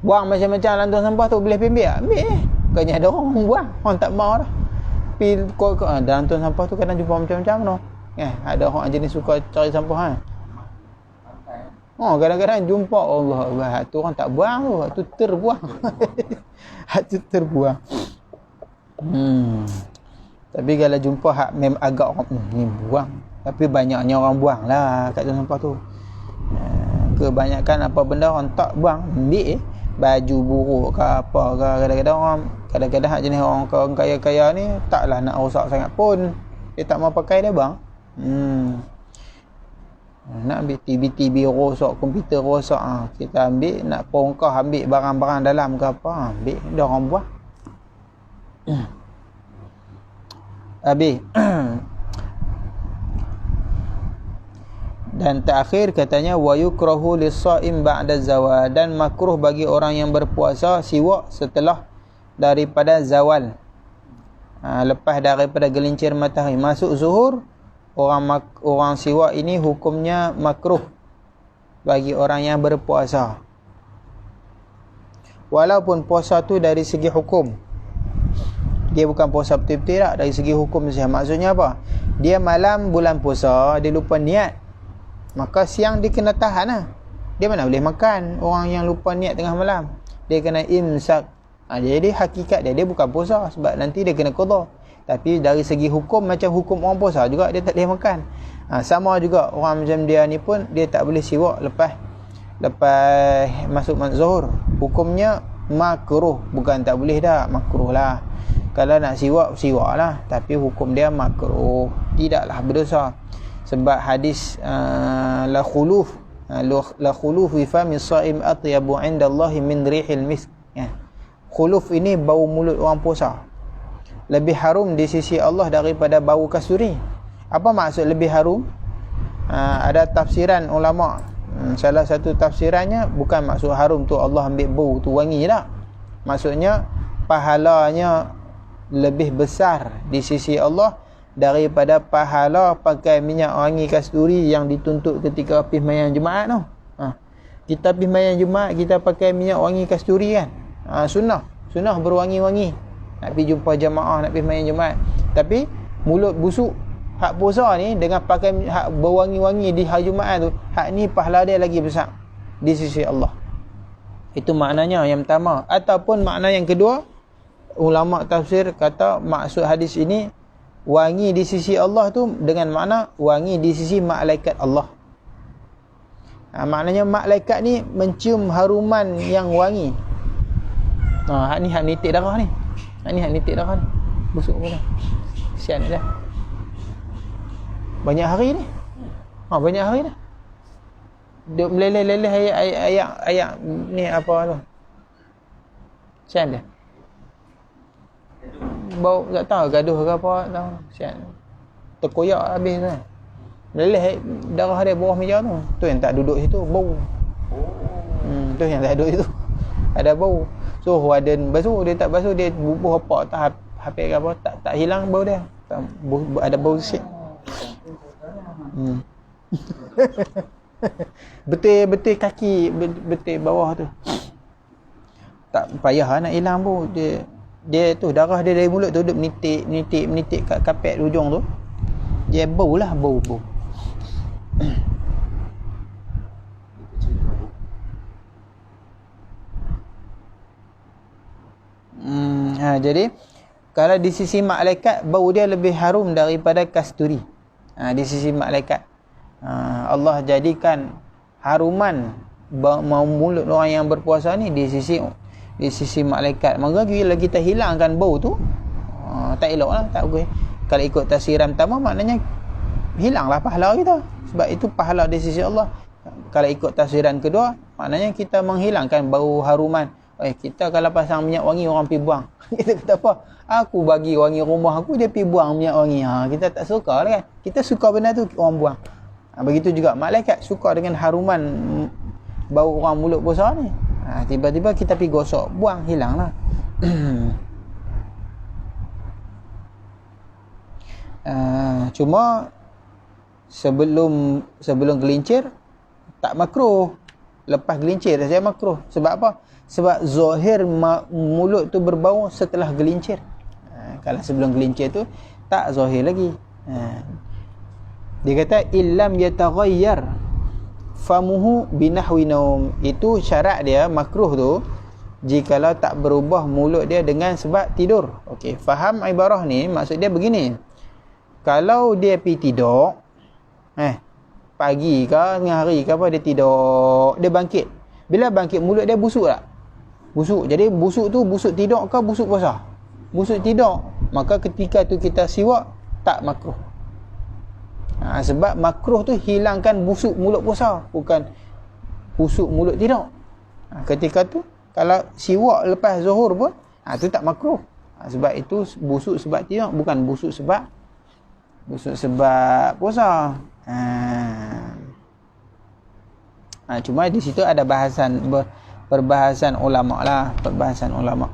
Buang macam-macam dalam tong sampah tu boleh pergi ambil. Bukannya ada orang buang, orang tak mau dah. Pergi dalam tong sampah tu kadang jumpa macam-macam tu. Ada orang jenis suka cari sampah kadang-kadang jumpa Allah, tu orang tak buang tu terbuang. Tu terbuang. Tapi kalau jumpa hak mem agak orang ni buang, tapi banyaknya orang buang lah kat tong sampah tu. Kebanyakan apa benda orang tak buang, ambil baju buruk ke apa ke. Kadang-kadang hak jenis orang kaya-kaya ni taklah nak rosak sangat pun, dia tak mau pakai dia bang. Nak ambil TV rosak, komputer rosak, kita ambil. Nak pongkah ambil barang-barang dalam ke apa, ambil dia orang buang. Habis. Dan terakhir katanya wa yukrahu lis-shaim ba'da zawal, dan makruh bagi orang yang berpuasa siwak setelah daripada zawal. Lepas daripada gelincir matahari masuk zuhur, orang siwak ini hukumnya makruh bagi orang yang berpuasa. Walaupun puasa tu dari segi hukum dia bukan puasa betul-betul tak, dari segi hukum saja. Maksudnya apa? Dia malam bulan puasa, dia lupa niat, maka siang dia kena tahan lah. Dia mana boleh makan orang yang lupa niat tengah malam. Dia kena imsak. Jadi hakikat dia bukan puasa, sebab nanti dia kena qada. Tapi dari segi hukum macam hukum orang puasa juga, dia tak boleh makan. Sama juga orang macam dia ni pun dia tak boleh siwak lepas masuk zuhur. Hukumnya makruh, bukan tak boleh dah, makruh lah. Kalau nak siwak lah, tapi hukum dia makruh, tidaklah berdosa. Sebab hadis la khuluf fi fami shaim atyabu 'inda Allah min rihil misk. Khuluf ini bau mulut orang puasa lebih harum di sisi Allah daripada bau kasturi. Apa maksud lebih harum? Ada tafsiran ulama. Salah satu tafsirannya bukan maksud harum tu Allah ambil bau tu wangi tak. Maksudnya pahalanya lebih besar di sisi Allah daripada pahala pakai minyak wangi kasturi yang dituntut ketika pergi sembahyang Jumaat tu. Kita pergi sembahyang Jumaat, kita pakai minyak wangi kasturi kan. Sunnah berwangi-wangi. Nak pergi jumpa jamaah, nak pergi sembahyang Jumaat. Tapi mulut busuk hak puasa ni dengan pakai hak berwangi-wangi di hari Jumaat tu, hak ni pahala dia lagi besar di sisi Allah. Itu maknanya yang pertama. Ataupun makna yang kedua, ulama tafsir kata maksud hadis ini wangi di sisi Allah tu dengan makna wangi di sisi malaikat Allah. Maknanya malaikat ni mencium haruman yang wangi. Hak nitik darah ni. Hak nitik darah ni. Busuk pula. Kesian dah. Banyak hari ni. Banyak hari dah. Duk meleleh-leleh ayat ni apa tu. Kesian dah. Bau tak tahu gaduh ke apa tak tahu. Kesian. Terkoyak habis tu. Meleleh darah dia bawah meja tu. Tu yang tak duduk situ bau. Tu yang tak duduk situ. Ada bau. So waden basuh, dia tak basuh, dia bubuh apa tak hapik ke apa, tak hilang bau dia. Ada bau sikit. Betul kaki, betul bawah tu. Tak payah nak hilang bau. Dia tu darah dia dari mulut tu duduk menitik kat kapet hujung tu. Dia bau lah, bau. Jadi kalau di sisi malaikat bau dia lebih harum daripada kasturi. Di sisi malaikat Allah jadikan haruman mulut orang yang berpuasa ni di sisi malaikat. Maka bila kita hilangkan bau tu tak elok lah, tak boleh. Kalau ikut tafsiran pertama maknanya hilanglah pahala kita, sebab itu pahala di sisi Allah. Kalau ikut tafsiran kedua maknanya kita menghilangkan bau haruman Kita kalau pasang minyak wangi orang pergi buang. Kita kata apa? Aku bagi wangi rumah aku, dia pergi buang minyak wangi. Kita tak suka lah kan. Kita suka benda tu, orang buang. Begitu juga malaikat suka dengan haruman bau orang mulut besar ni. Tiba-tiba kita pergi gosok, buang, hilang lah. Cuma sebelum gelincir tak makruh. Lepas gelincir saya makruh. Sebab apa? Sebab zahir mulut tu berbau setelah gelincir. Kalau sebelum gelincir tu tak zahir lagi. Dia kata illam yataghayyar famuhu binahwi naum. Itu syarat dia makruh tu jikalau tak berubah mulut dia dengan sebab tidur. Okey, faham ibarah ni maksud dia begini. Kalau dia pergi tidur pagi ke tengah hari ke apa, dia tidur, dia bangkit. Bila bangkit mulut dia busuk tak? Busuk. Jadi busuk tu busuk tidur ke busuk puasa? Busuk tidur. Maka ketika tu kita siwak tak makruh. Sebab makruh tu hilangkan busuk mulut puasa, bukan busuk mulut tidur. Ketika tu kalau siwak lepas zuhur pun tu tak makruh. Sebab itu busuk sebab tidur, bukan busuk sebab puasa. Cuma di situ ada perbahasan ulama lah, perbahasan ulama.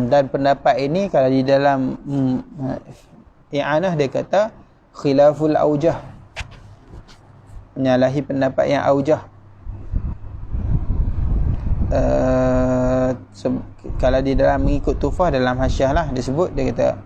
Dan pendapat ini kalau di dalam i'anah dia kata khilaful aujah, menyalahi pendapat yang aujah. Kalau di dalam mengikut tufah, dalam hasyiah lah disebut, dia kata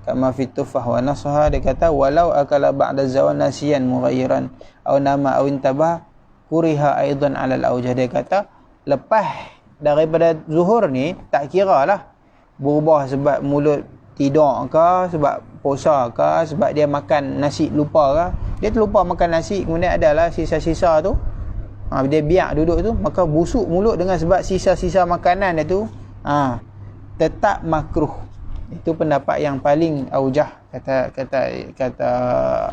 kama fit tufah wa nasha, dia kata walau akala ba'da zawal nasiyan mughayyiran aw nama aw intabah kuriha aidan ala al-aujah. Dia kata lepas daripada zuhur ni tak kira lah berubah sebab mulut tidur ke, sebab puasa ke, sebab dia makan nasi lupa ke. Dia terlupa makan nasi, kemudian adalah sisa-sisa tu, dia biar duduk tu, maka busuk mulut dengan sebab sisa-sisa makanan dia tu, tetap makruh. Itu pendapat yang paling aujah, kata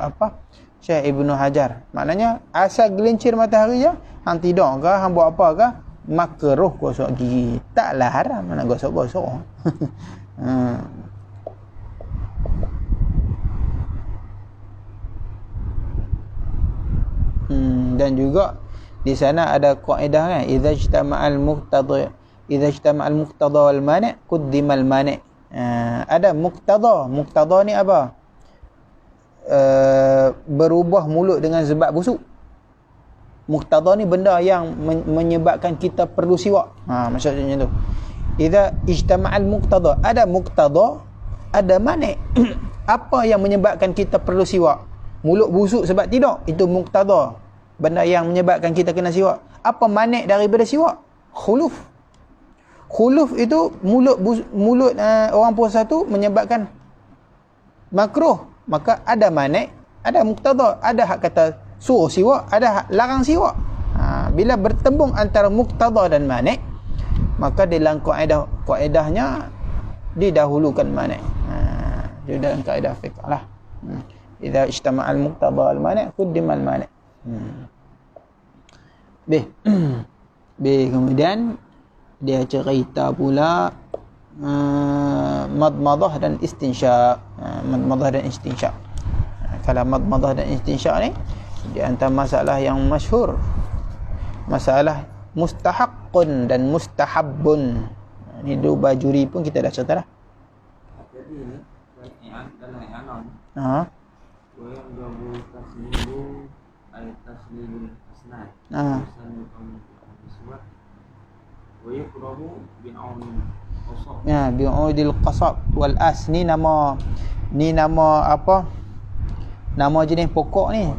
apa, Syekh Ibnu Hajar. Maknanya asal gelincir matahari je, hang tidur ke, hang buat apa ke, makruh gosok gigi. Taklah haram nak gosok-gosok. Dan juga di sana ada kaedah kan, idza ijtama'al muqtada wal mani' quddimal mani'. Ada muqtada ni apa? Berubah mulut dengan sebab busuk. Muqtada ni benda yang menyebabkan kita perlu siwak. Maksudnya tu. Idza ijtama'al muqtada, ada muqtada, ada mani'. Apa yang menyebabkan kita perlu siwak? Mulut busuk sebab tidur, itu muqtada. Benda yang menyebabkan kita kena siwak. Apa mani' daripada siwak? Khuluf. Khuluf itu mulut orang puasa tu menyebabkan makruh. Maka ada mani', ada muqtada, ada hak kata suruh siwak, ada hak larang siwak. Bila bertembung antara muqtada dan mani', maka dalam kaedahnya didahulukan mani'. Dia dalam kaedah fiqh lah. Idza ijtama'al muqtada wal mani' quddimal mani'. Kemudian dia cerita pula madmadah dan istinsyak. Madmadah dan istinsyak. Kalau madmadah dan istinsyak ni di antara masalah yang masyhur, masalah mustahaqqun dan mustahabbun. Ni dua bajuri pun kita dah cerita dah. Jadi ni dalam i'anah wa yang jabu taslimu ay taslimul asnad. Wa yuqrabu bi'aunil qasab. Bi'audil qasab wal as ni nama apa? Nama jenis pokok ni.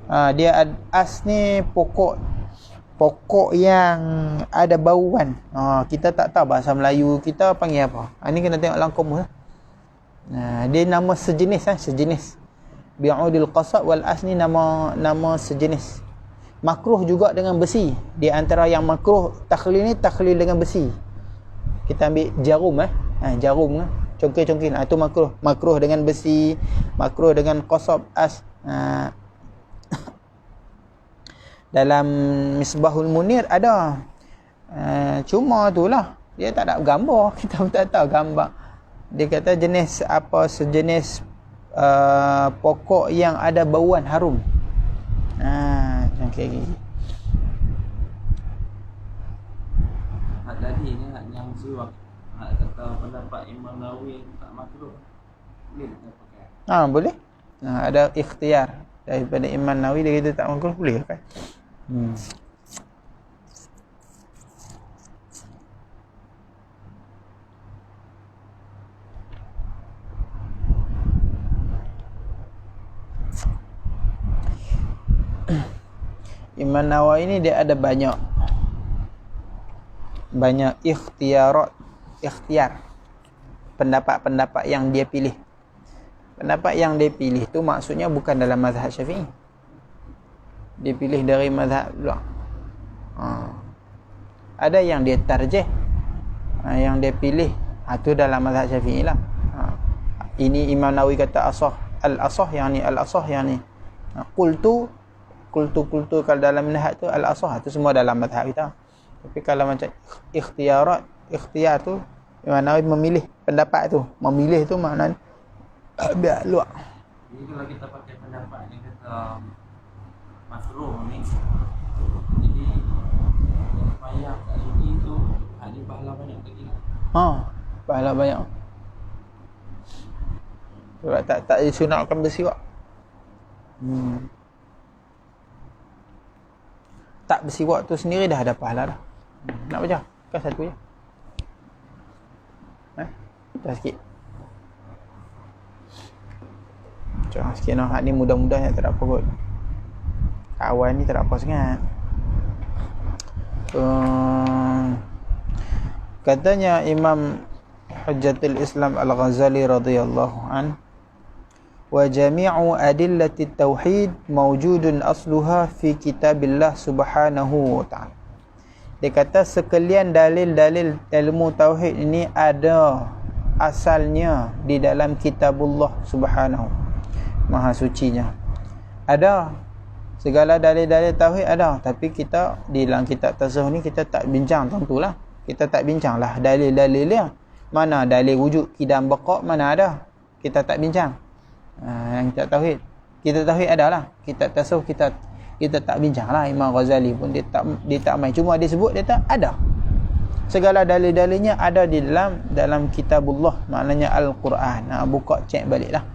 Dia as ni pokok yang ada bauan. Kita tak tahu bahasa Melayu kita panggil apa. Ni kena tengok dalam kamus lah. Dia nama sejenis. Bi'audil qasab wal as ni nama sejenis. Makruh juga dengan besi. Di antara yang makruh takhlil ni takhlil dengan besi. Kita ambil jarum jarum kan, congkil-congkil. Itu makruh. Makruh dengan besi, makruh dengan qasab as. Dalam Misbahul Munir ada. Cuma itulah dia tak ada gambar. Kita pun tak tahu gambar. Dia kata jenis apa, sejenis pokok yang ada bauan harum. Macam kayak gini. Hak tadi ni hak yang suruh hak kata pendapat Imam Nawawi tak makruh. Boleh kita pakai. Boleh. Ada ikhtiar daripada Imam Nawawi, dia kata tak makruh, boleh kan. Imam Nawawi ni dia ada banyak ikhtiar pendapat-pendapat yang dia pilih. Pendapat yang dia pilih tu maksudnya bukan dalam mazhab Syafi'i. Dia pilih dari mazhab pula. Ada yang dia tarjih, yang dia pilih tu dalam mazhab Syafi'i lah. Ini Imam Nawawi kata al-asah yani qultu kalau dalam minhaj tu al-asah tu semua dalam mazhab kita. Tapi kalau macam ikhtiar tu Imam Nawawi memilih pendapat tu. Memilih tu maknanya biar luak. Jadi kalau kita pakai pendapat yang kata makruh ni, jadi sembahyang kat sini tu ada pahala banyak lagi lah. Pahala banyak. Sebab tak disunatkan bersiwak. Tak bersiwak tu sendiri dah ada pahala dah. Nak baca? Kan satu je. Dah sikit. Jangan sikit noh. Hak ni mudah-mudahnya tak ada apa kot. Kawan ni tak ada apa sangat. Katanya Imam Hujjatul Islam Al-Ghazali radhiyallahu an, wa jami'u adillati tauhid mawjudun asluha fi kitabillah subhanahu wa ta'ala. Dia kata sekalian dalil-dalil ilmu tauhid ini ada asalnya di dalam kitabullah subhanahu, maha sucinya. Ada segala dalil-dalil tauhid ada, tapi kita di dalam kitab tasawuf ni kita tak bincang, tentulah kita tak bincanglah dalil-dalilnya. Mana dalil wujud qidam baqa, mana ada, kita tak bincang. Yang kitab tauhid, kita tauhid adalah kitab tasawuf, kita tak bincanglah. Imam Ghazali pun dia tak main, cuma dia sebut dia tak ada. Segala dalil-dalilnya ada di dalam kitabullah, maknanya Al-Quran. Buka cek baliklah.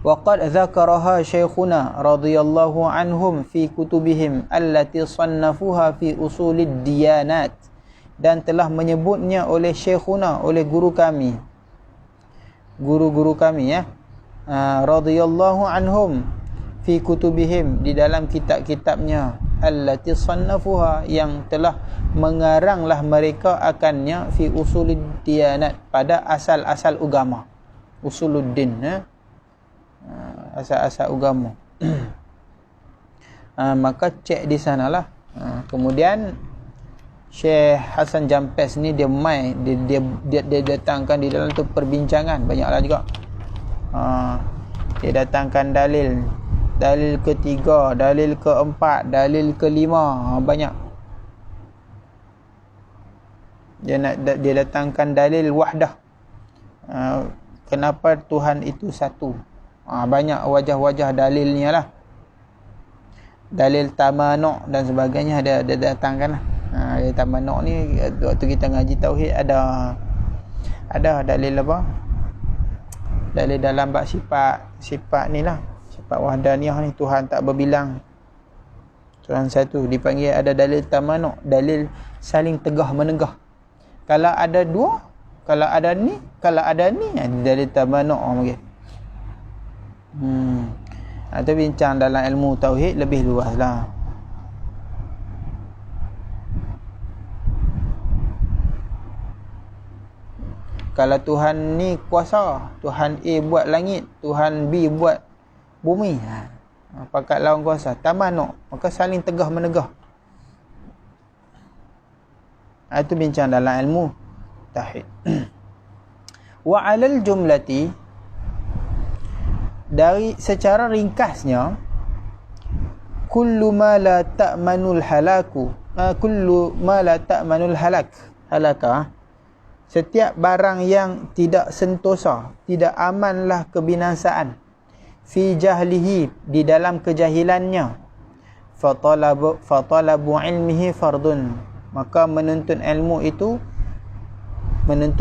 Wa qad dzakaraha syekhuna radhiyallahu anhum fi kutubihim allati sannafuha fi usulid diyanat, dan telah menyebutnya oleh syekhuna, oleh guru kami, guru-guru kami radhiyallahu anhum fi kutubihim, di dalam kitab-kitabnya, allati sannafuha, yang telah mengaranglah mereka akannya, fi usulid diyanat, pada asal-asal agama, usuluddin, asal-asal agama. Maka cek di sanalah. Kemudian Syekh Hasan Jampes ni dia datangkan di dalam tu perbincangan banyaklah juga. Dia datangkan dalil ketiga, dalil keempat, dalil kelima, banyak. Dia datangkan dalil wahdah. Kenapa Tuhan itu satu? Banyak wajah-wajah dalilnya lah. Dalil tamanu' dan sebagainya dia datangkan lah. Dalil tamanu' ni waktu kita ngaji tauhid ada dalil apa? Dalil dalam bab sifat ni lah, sifat wahdaniyah ni, Tuhan tak berbilang, Tuhan satu. Dipanggil ada dalil tamanu', dalil saling tegah menegah. Kalau ada dua, kalau ada ni, dalil tamanu' panggil. Itu bincang dalam ilmu tauhid lebih luas lah. Kalau Tuhan ni kuasa, Tuhan A buat langit, Tuhan B buat bumi, pakat lawan kuasa, tamanu', maka saling tegah menegah. Itu bincang dalam ilmu tauhid. Wa 'alal jumlati, dari secara ringkasnya, kullu ma la ta'manul halaku, kullu ma la ta'manul halaka, setiap barang yang tidak sentosa, tidak amanlah kebinasaan, fi jahlihi, di dalam kejahilannya, fatalabu ilmihi fardun, maka menuntut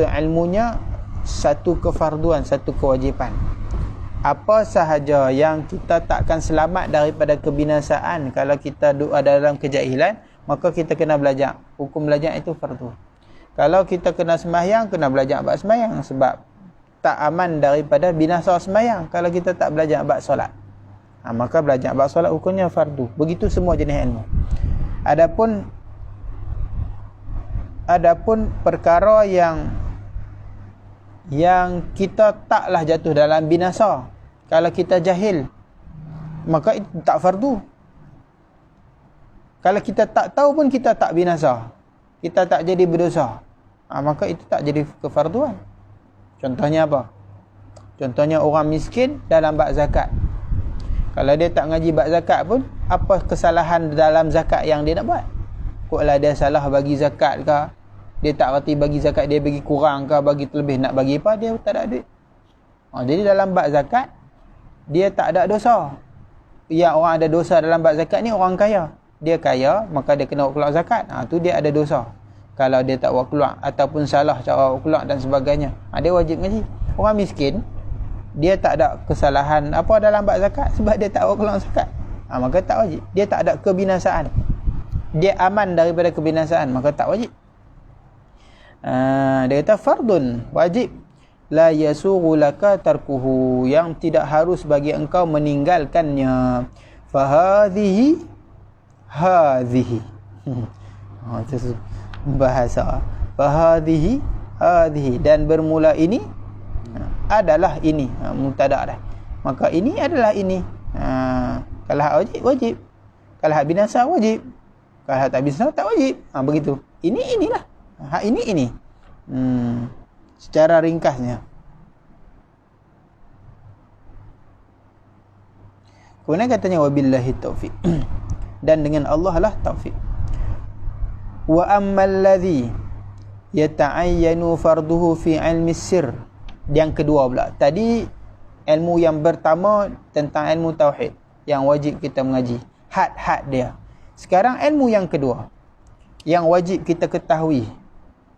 ilmunya satu kefarduan, satu kewajipan. Apa sahaja yang kita takkan selamat daripada kebinasaan kalau kita ada dalam kejahilan, maka kita kena belajar. Hukum belajar itu fardu. Kalau kita kena sembahyang, kena belajar bab sembahyang, sebab tak aman daripada binasa sembahyang kalau kita tak belajar bab solat. Maka belajar bab solat hukumnya fardu. Begitu semua jenis ilmu. Adapun perkara yang kita taklah jatuh dalam binasa kalau kita jahil, maka itu tak fardu. Kalau kita tak tahu pun kita tak binasa, kita tak jadi berdosa, maka itu tak jadi kefarduan. Contohnya apa? Contohnya orang miskin dalam bab zakat. Kalau dia tak ngaji bab zakat pun, apa kesalahan dalam zakat yang dia nak buat? Koklah dia salah bagi zakat ke, dia tak reti bagi zakat, dia bagi kurang ke, bagi terlebih, nak bagi apa, dia tak ada duit. Jadi dalam bab zakat, dia tak ada dosa. Yang orang ada dosa dalam bab zakat ni orang kaya. Dia kaya, maka dia kena keluar zakat. Tu dia ada dosa. Kalau dia tak buat keluar, ataupun salah cara keluar dan sebagainya, dia wajib ngaji. Orang miskin, dia tak ada kesalahan apa dalam bab zakat sebab dia tak buat keluar zakat. Maka tak wajib. Dia tak ada kebinasaan. Dia aman daripada kebinasaan, maka tak wajib. Dia kata fardun, wajib. La yasughu laka tarkuhu, yang tidak harus bagi engkau meninggalkannya. Fahadhihi itu bahasa. Fahadhihi dan bermula ini adalah ini, mubtada dah. Maka ini adalah ini. Kalau hak wajib. Kalau hak binasa wajib. Kalau hak tak binasa tak wajib. Begitu. Inilah. Hak ini. Secara ringkasnya. Kemudian katanya wabillahi taufiq. Dan dengan Allah lah taufik. Wa ammal ladzi yata'ayyanu farduhu fi ilmi sir. Yang kedua pula. Tadi ilmu yang pertama tentang ilmu tauhid yang wajib kita mengaji, had dia. Sekarang ilmu yang kedua yang wajib kita ketahui,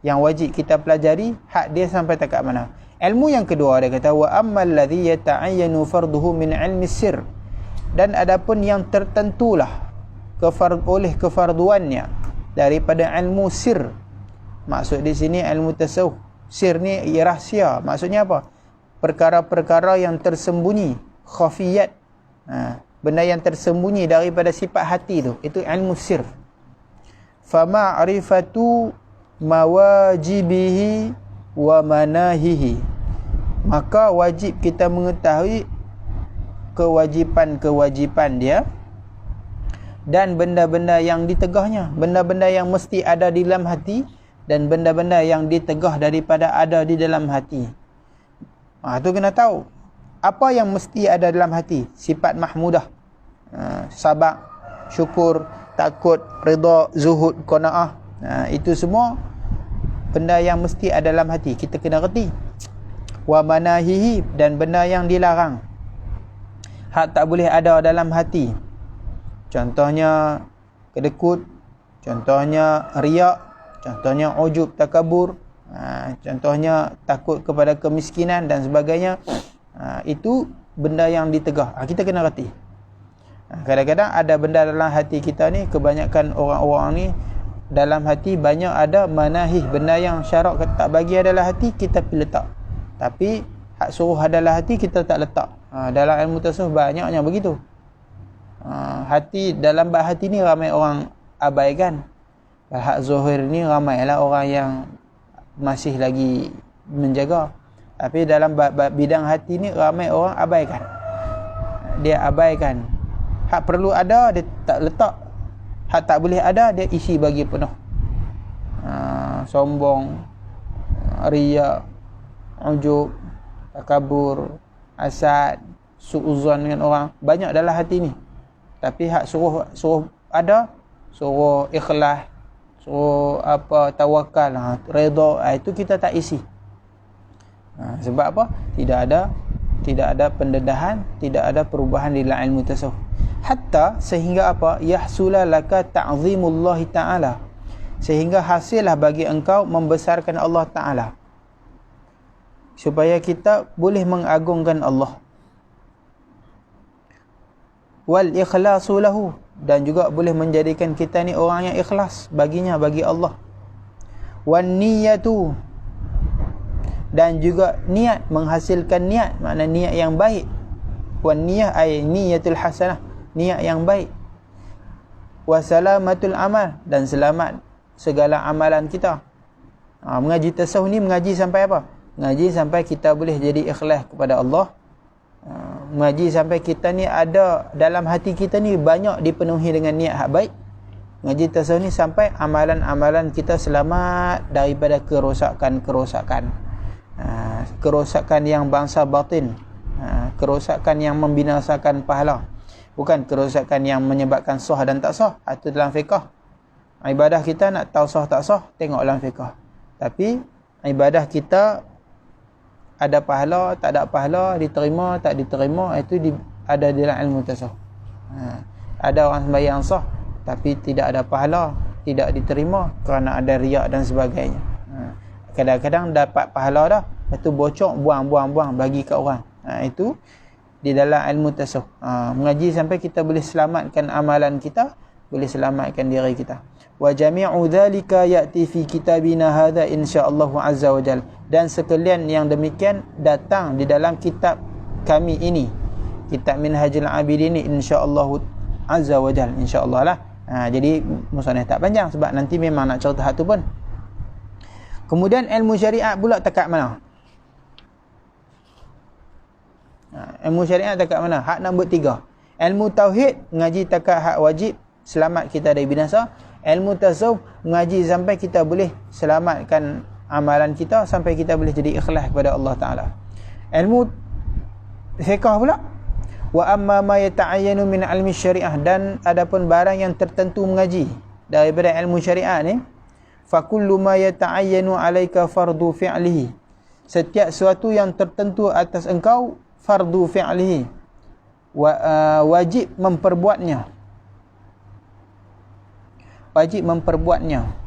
yang wajib kita pelajari, had dia sampai takat mana. Ilmu yang kedua dia kata wa ammal ladzi yata'ayyanu farduhu min ilmi sir. Dan adapun yang tertentulah oleh kefarduannya daripada ilmu sir. Maksud di sini ilmu tasawuf. Sir ni rahsia. Maksudnya apa? Perkara-perkara yang tersembunyi, khafiyat. Benda yang tersembunyi daripada sifat hati tu, itu ilmu sir. Fa ma'rifatu mawajibihi wa manahihi. Maka wajib kita mengetahui kewajipan-kewajipan dia dan benda-benda yang ditegahnya, benda-benda yang mesti ada di dalam hati dan benda-benda yang ditegah daripada ada di dalam hati. Tu kena tahu apa yang mesti ada dalam hati. Sifat mahmudah, sabar, syukur, takut, redha, zuhud, qanaah. Itu semua benda yang mesti ada dalam hati, kita kena reti. Wa manahihi, dan benda yang dilarang, hak tak boleh ada dalam hati. Contohnya kedekut, contohnya riak, contohnya ujub, takabur, contohnya takut kepada kemiskinan dan sebagainya. Itu benda yang ditegah. Kita kena reti. Kadang-kadang ada benda dalam hati kita ni, kebanyakan orang-orang ni dalam hati banyak ada manahih, benda yang syarak tak bagi adalah hati, kita pergi letak. Tapi hak suruh adalah hati, kita tak letak. Dalam ilmu tasawuf banyaknya begitu. Hati, dalam bab hati ni ramai orang abaikan. Hak zuhir ni ramailah orang yang masih lagi menjaga. Tapi dalam bidang hati ni ramai orang abaikan. Dia abaikan. Hak perlu ada, dia tak letak. Hak tak boleh ada, dia isi bagi penuh. Sombong, riya, ujub, takabur, hasad, suuzon dengan orang, banyak dalam hati ni. Tapi hak suruh ada, suruh ikhlas, suruh tawakal, redha, itu kita tak isi. Sebab apa? Tidak ada pendedahan, tidak ada perubahan di dalam ilmu tasawuf. Hatta sehingga apa? Yahsula laka ta'zimullah ta'ala, sehingga hasillah bagi engkau membesarkan Allah Ta'ala, supaya kita boleh mengagungkan Allah. Wal ikhlasu lahu, dan juga boleh menjadikan kita ni orang yang ikhlas baginya, bagi Allah. Wan niyatu, dan juga niat, menghasilkan niat, makna niat yang baik. Wan niyah ay niyatul hasanah, niat yang baik. Wasalamatul amal, dan selamat segala amalan kita. Mengaji tasawuf ni mengaji sampai apa? Mengaji sampai kita boleh jadi ikhlas kepada Allah. Mengaji sampai kita ni ada dalam hati kita ni banyak dipenuhi dengan niat hak baik. Mengaji tasawuf ni sampai amalan-amalan kita selamat daripada kerosakan yang bangsa batin, kerosakan yang membinasakan pahala, bukan kerosakan yang menyebabkan sah dan tak sah. Itu dalam fiqh. Ibadah kita nak tahu sah tak sah, tengok dalam fiqh. Tapi ibadah kita ada pahala, tak ada pahala, diterima, tak diterima, itu ada dalam ilmu tasawuf. Ada orang sembahyang sah tapi tidak ada pahala, tidak diterima kerana ada riak dan sebagainya. Kadang-kadang dapat pahala dah, itu bocok, buang bagi kat orang. Itu di dalam ilmu tasawuf. Mengaji sampai kita boleh selamatkan amalan kita, boleh selamatkan diri kita. Wa jami'u dhalika ya'ti fi kitabina hadha insyaallah azza wa jal, dan sekalian yang demikian datang di dalam kitab kami ini, kitab Minhajul Abidin ini, insyaallah azza wa jal, insyaallah lah. Jadi musannaf tak panjang sebab nanti memang nak cerita hak tu pun. Kemudian ilmu syariat pula takat mana? Ilmu syariat takat mana? Hak nombor 3. Ilmu tauhid ngaji takat hak wajib, selamat kita dari binasa. Ilmu tasawuf mengaji sampai kita boleh selamatkan amalan kita, sampai kita boleh jadi ikhlas kepada Allah Ta'ala. Ilmu fiqh pula, wa amma ma yata'ayyanu min ilmi syariah, dan adapun barang yang tertentu mengaji daripada ilmu syariat ni, fa kullu ma yata'ayyanu alayka fardu fi'lihi, setiap sesuatu yang tertentu atas engkau fardu fi'lihi, wajib memperbuatnya, wajib memperbuatnya.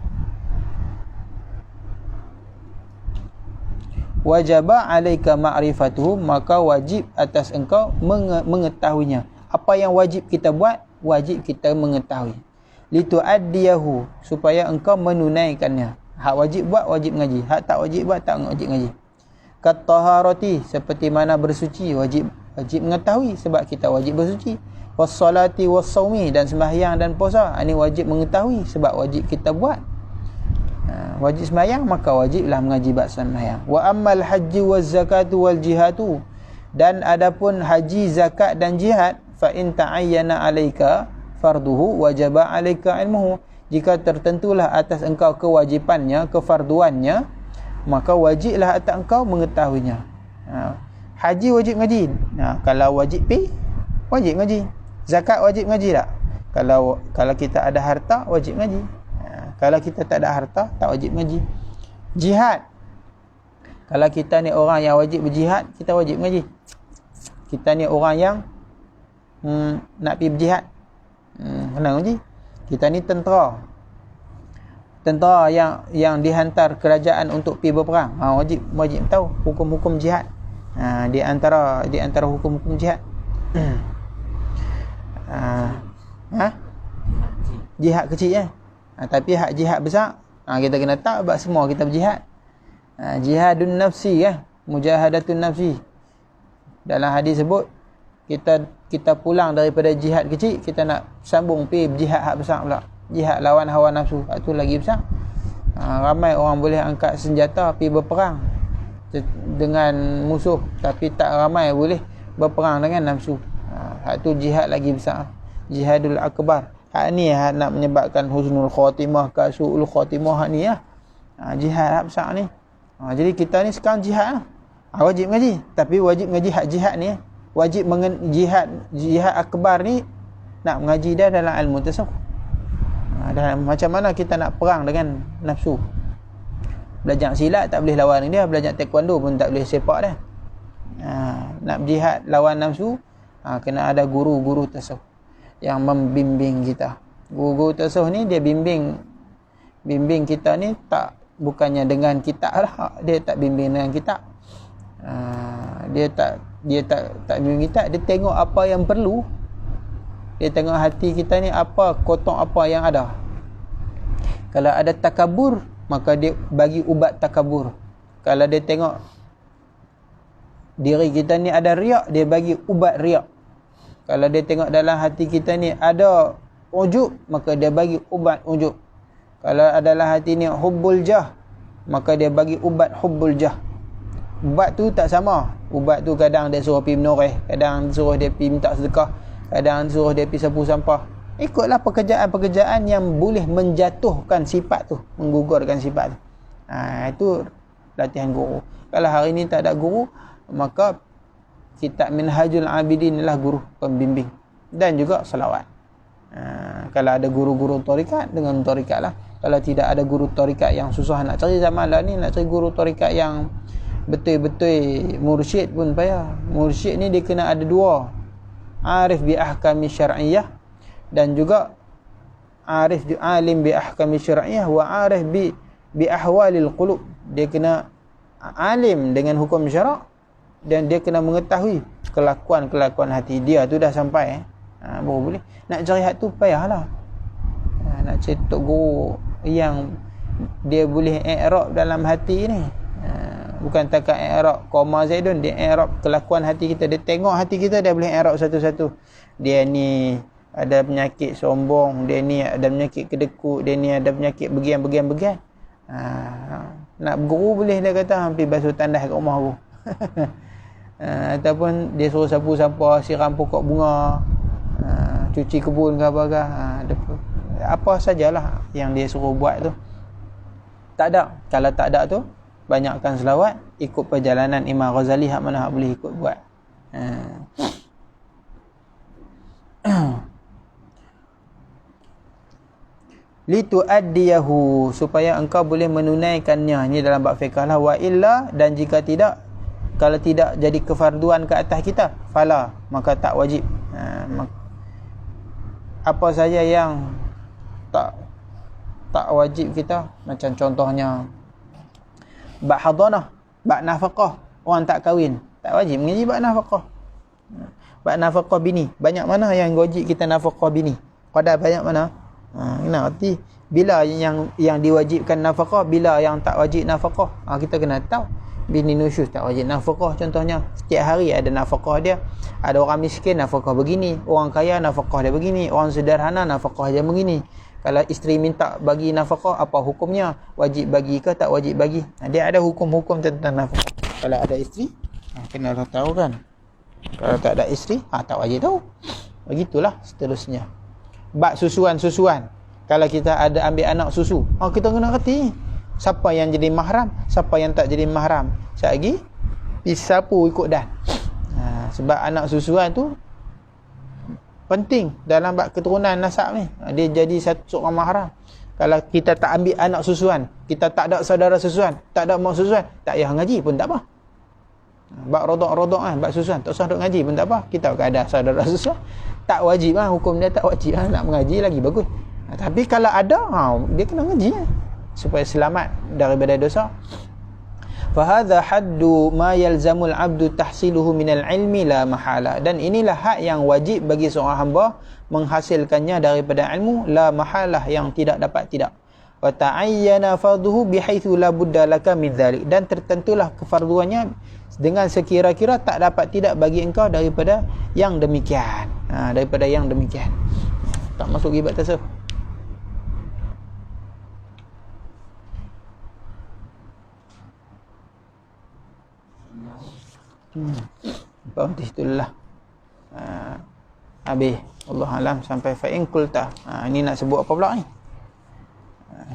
Wajaba alaika ma'rifatuhu, maka wajib atas engkau mengetahuinya. Apa yang wajib kita buat, wajib kita mengetahui. Litu'addiyahu, supaya engkau menunaikannya. Hak wajib buat, wajib ngaji. Hak tak wajib buat, tak wajib ngaji. Kat taharati, seperti mana bersuci, wajib mengetahui sebab kita wajib bersuci. Wassalati wassaumi, dan sembahyang dan puasa, ini wajib mengetahui sebab wajib kita buat. Wajib sembahyang, maka wajiblah mengaji bab sembahyang. Wa ammal haji waz zakatu wal jihadu, dan adapun haji, zakat dan jihad, fa in ta'ayyana alayka farduhu wajaba alayka ilmuhu, jika tertentulah atas engkau kewajipannya, kefarduannya, maka wajiblah atas engkau mengetahuinya. Haji wajib ngaji. Kalau wajib pi, wajib ngaji. Zakat wajib ngaji tak? Kalau kita ada harta, wajib ngaji. Kalau kita tak ada harta, tak wajib ngaji. Jihad, kalau kita ni orang yang wajib berjihad, kita wajib ngaji. Kita ni orang yang nak pergi berjihad, kena ngaji. Kita ni tentera yang dihantar kerajaan untuk pergi berperang, wajib tahu hukum-hukum jihad. Di antara hukum-hukum jihad, jihad kecil tapi hak jihad besar, kita kena tahu sebab semua kita berjihad. Jihadun nafsi, mujahadatun nafsi. Dalam hadis sebut kita pulang daripada jihad kecil, kita nak sambung pergi berjihad hak besar pula, jihad lawan hawa nafsu. Itu lagi besar. Ramai orang boleh angkat senjata pergi berperang dengan musuh, tapi tak ramai boleh berperang dengan nafsu. Hak tu jihad lagi besar, jihadul akbar. Hak ni nak menyebabkan husnul khatimah ke su'ul khatimah, hak ni jihad hak besar ni. Jadi kita ni sekarang jihad Wajib ngaji. Tapi wajib ngaji hak jihad ni, wajib jihad akbar ni nak mengaji dia dalam ilmu tasawuf. Dan macam mana kita nak perang dengan nafsu? Belajar silat tak boleh lawan dia, belajar taekwondo pun tak boleh sepak dia. Nak jihad lawan nafsu, kena ada guru-guru tasawuf yang membimbing kita. Guru-guru tasawuf ni dia bimbing kita ni tak, bukannya dengan kitab lah, dia tak bimbing dengan kitab. Dia tak bimbing kita, dia tengok apa yang perlu. Dia tengok hati kita ni apa, kotak apa yang ada. Kalau ada takabur, maka dia bagi ubat takabur. Kalau dia tengok diri kita ni ada riak, dia bagi ubat riak. Kalau dia tengok dalam hati kita ni ada ujub, maka dia bagi ubat ujub. Kalau adalah hati ni hubbul jah, maka dia bagi ubat hubbul jah. Ubat tu tak sama. Ubat tu kadang dia suruh pergi menoreh, kadang suruh dia pergi minta sedekah, kadang suruh dia pergi sapu sampah. Ikutlah pekerjaan-pekerjaan yang boleh menjatuhkan sifat tu, menggugurkan sifat tu. Itu latihan guru. Kalau hari ni tak ada guru, maka kitab Minhajul Abidin lah guru pembimbing, dan juga selawat. Kalau ada guru-guru tarikat, dengan tarikat lah. Kalau tidak ada guru tarikat, yang susah nak cari zaman lah ni, nak cari guru tarikat yang betul-betul mursyid pun payah. Mursyid ni dia kena ada dua, arif bi ahkami syar'iyyah, dan juga arif alim bi ahkami syar'iyyah, wa arif bi ahwalil qulub. Dia kena alim dengan hukum syarak, dan dia kena mengetahui kelakuan-kelakuan hati. Dia tu dah sampai baru boleh. Nak cari hak tu payahlah. Nak cari tok guru yang dia boleh i'rab dalam hati ni. Bukan takat i'rab koma zaidun, dia i'rab kelakuan hati kita. Dia tengok hati kita, dia boleh i'rab satu-satu. Dia ni ada penyakit sombong, dia ni ada penyakit kedekut, dia ni ada penyakit begian. Nak guru boleh dia kata hampir basuh tandas kat rumah aku. Ataupun dia suruh sapu sampah, siram pokok bunga, cuci kebun ke apa-apa. Apa sajalah yang dia suruh buat tu. Tak ada. Kalau tak ada tu, banyakkan selawat, ikut perjalanan Imam Ghazali, hak mana hak boleh ikut buat. Lituaddiyahu, supaya engkau boleh menunaikannya. Ini dalam bab fiqh lah. Wa illa, dan jika tidak, kalau tidak jadi kefarduan ke atas kita, fala, maka tak wajib. Apa saja yang tak wajib kita, macam contohnya bab hadanah, bab nafkah, orang tak kahwin, tak wajib mengaji bab nafkah. Bab nafkah bini, banyak mana yang wajib kita nafkah bini? Qadar banyak mana? Kena arti bila yang diwajibkan nafkah, bila yang tak wajib nafkah. Kita kena tahu. Bini nusyus tak wajib nafkah contohnya. Setiap hari ada nafkah dia. Ada orang miskin nafkah begini, orang kaya nafkah dia begini, orang sederhana nafkah dia begini. Kalau isteri minta bagi nafkah, apa hukumnya? Wajib bagi ke tak wajib bagi? Dia ada hukum-hukum tentang nafkah. Kalau ada isteri, kena tahu kan. Kalau tak ada isteri, tak wajib tahu. Begitulah seterusnya. Bab susuan. Kalau kita ada ambil anak susu, kita kena reti siapa yang jadi mahram, siapa yang tak jadi mahram. Sekejap lagi pisapu ikut dah. Sebab anak susuan tu penting dalam bab keturunan nasab ni. Dia jadi satu seorang mahram. Kalau kita tak ambil anak susuan, kita tak ada saudara susuan, tak ada mak susuan, tak payah ngaji pun tak apa. Bab rodok kan, bab susuan tak usah duk ngaji pun tak apa. Kita tak ada saudara susuan, tak wajib hukum dia tak wajib nak mengaji lagi bagus. Tapi kalau ada, dia kena ngaji supaya selamat daripada dosa. Fa hadha haddu ma yalzamul abdu tahsiluhu minal ilmi la mahala. Dan inilah hak yang wajib bagi seorang hamba menghasilkannya daripada ilmu la mahalah, yang tidak dapat tidak. Wa ta'ayyana fardhuhu bihaitsu la budda laka min dzalik. Dan tertentulah kefarduannya dengan sekira-kira tak dapat tidak bagi engkau daripada yang demikian. Daripada yang demikian. Tak masuk ghibat tasawuf. Berhenti itulah. Habis Allah alam sampai fa'in kulta. Ini nak sebut apa pula ni?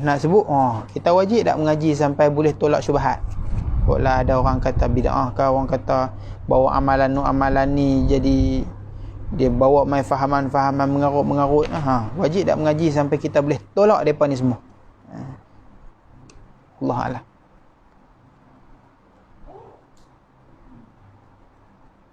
Nak sebut kita wajib tak mengaji sampai boleh tolak syubhat. Kotlah ada orang kata bid'ah ke, orang kata bawa amalan ni jadi dia bawa mai fahaman-fahaman mengarut-mengarut. Wajib tak mengaji sampai kita boleh tolak depa ni semua. Allah Alam.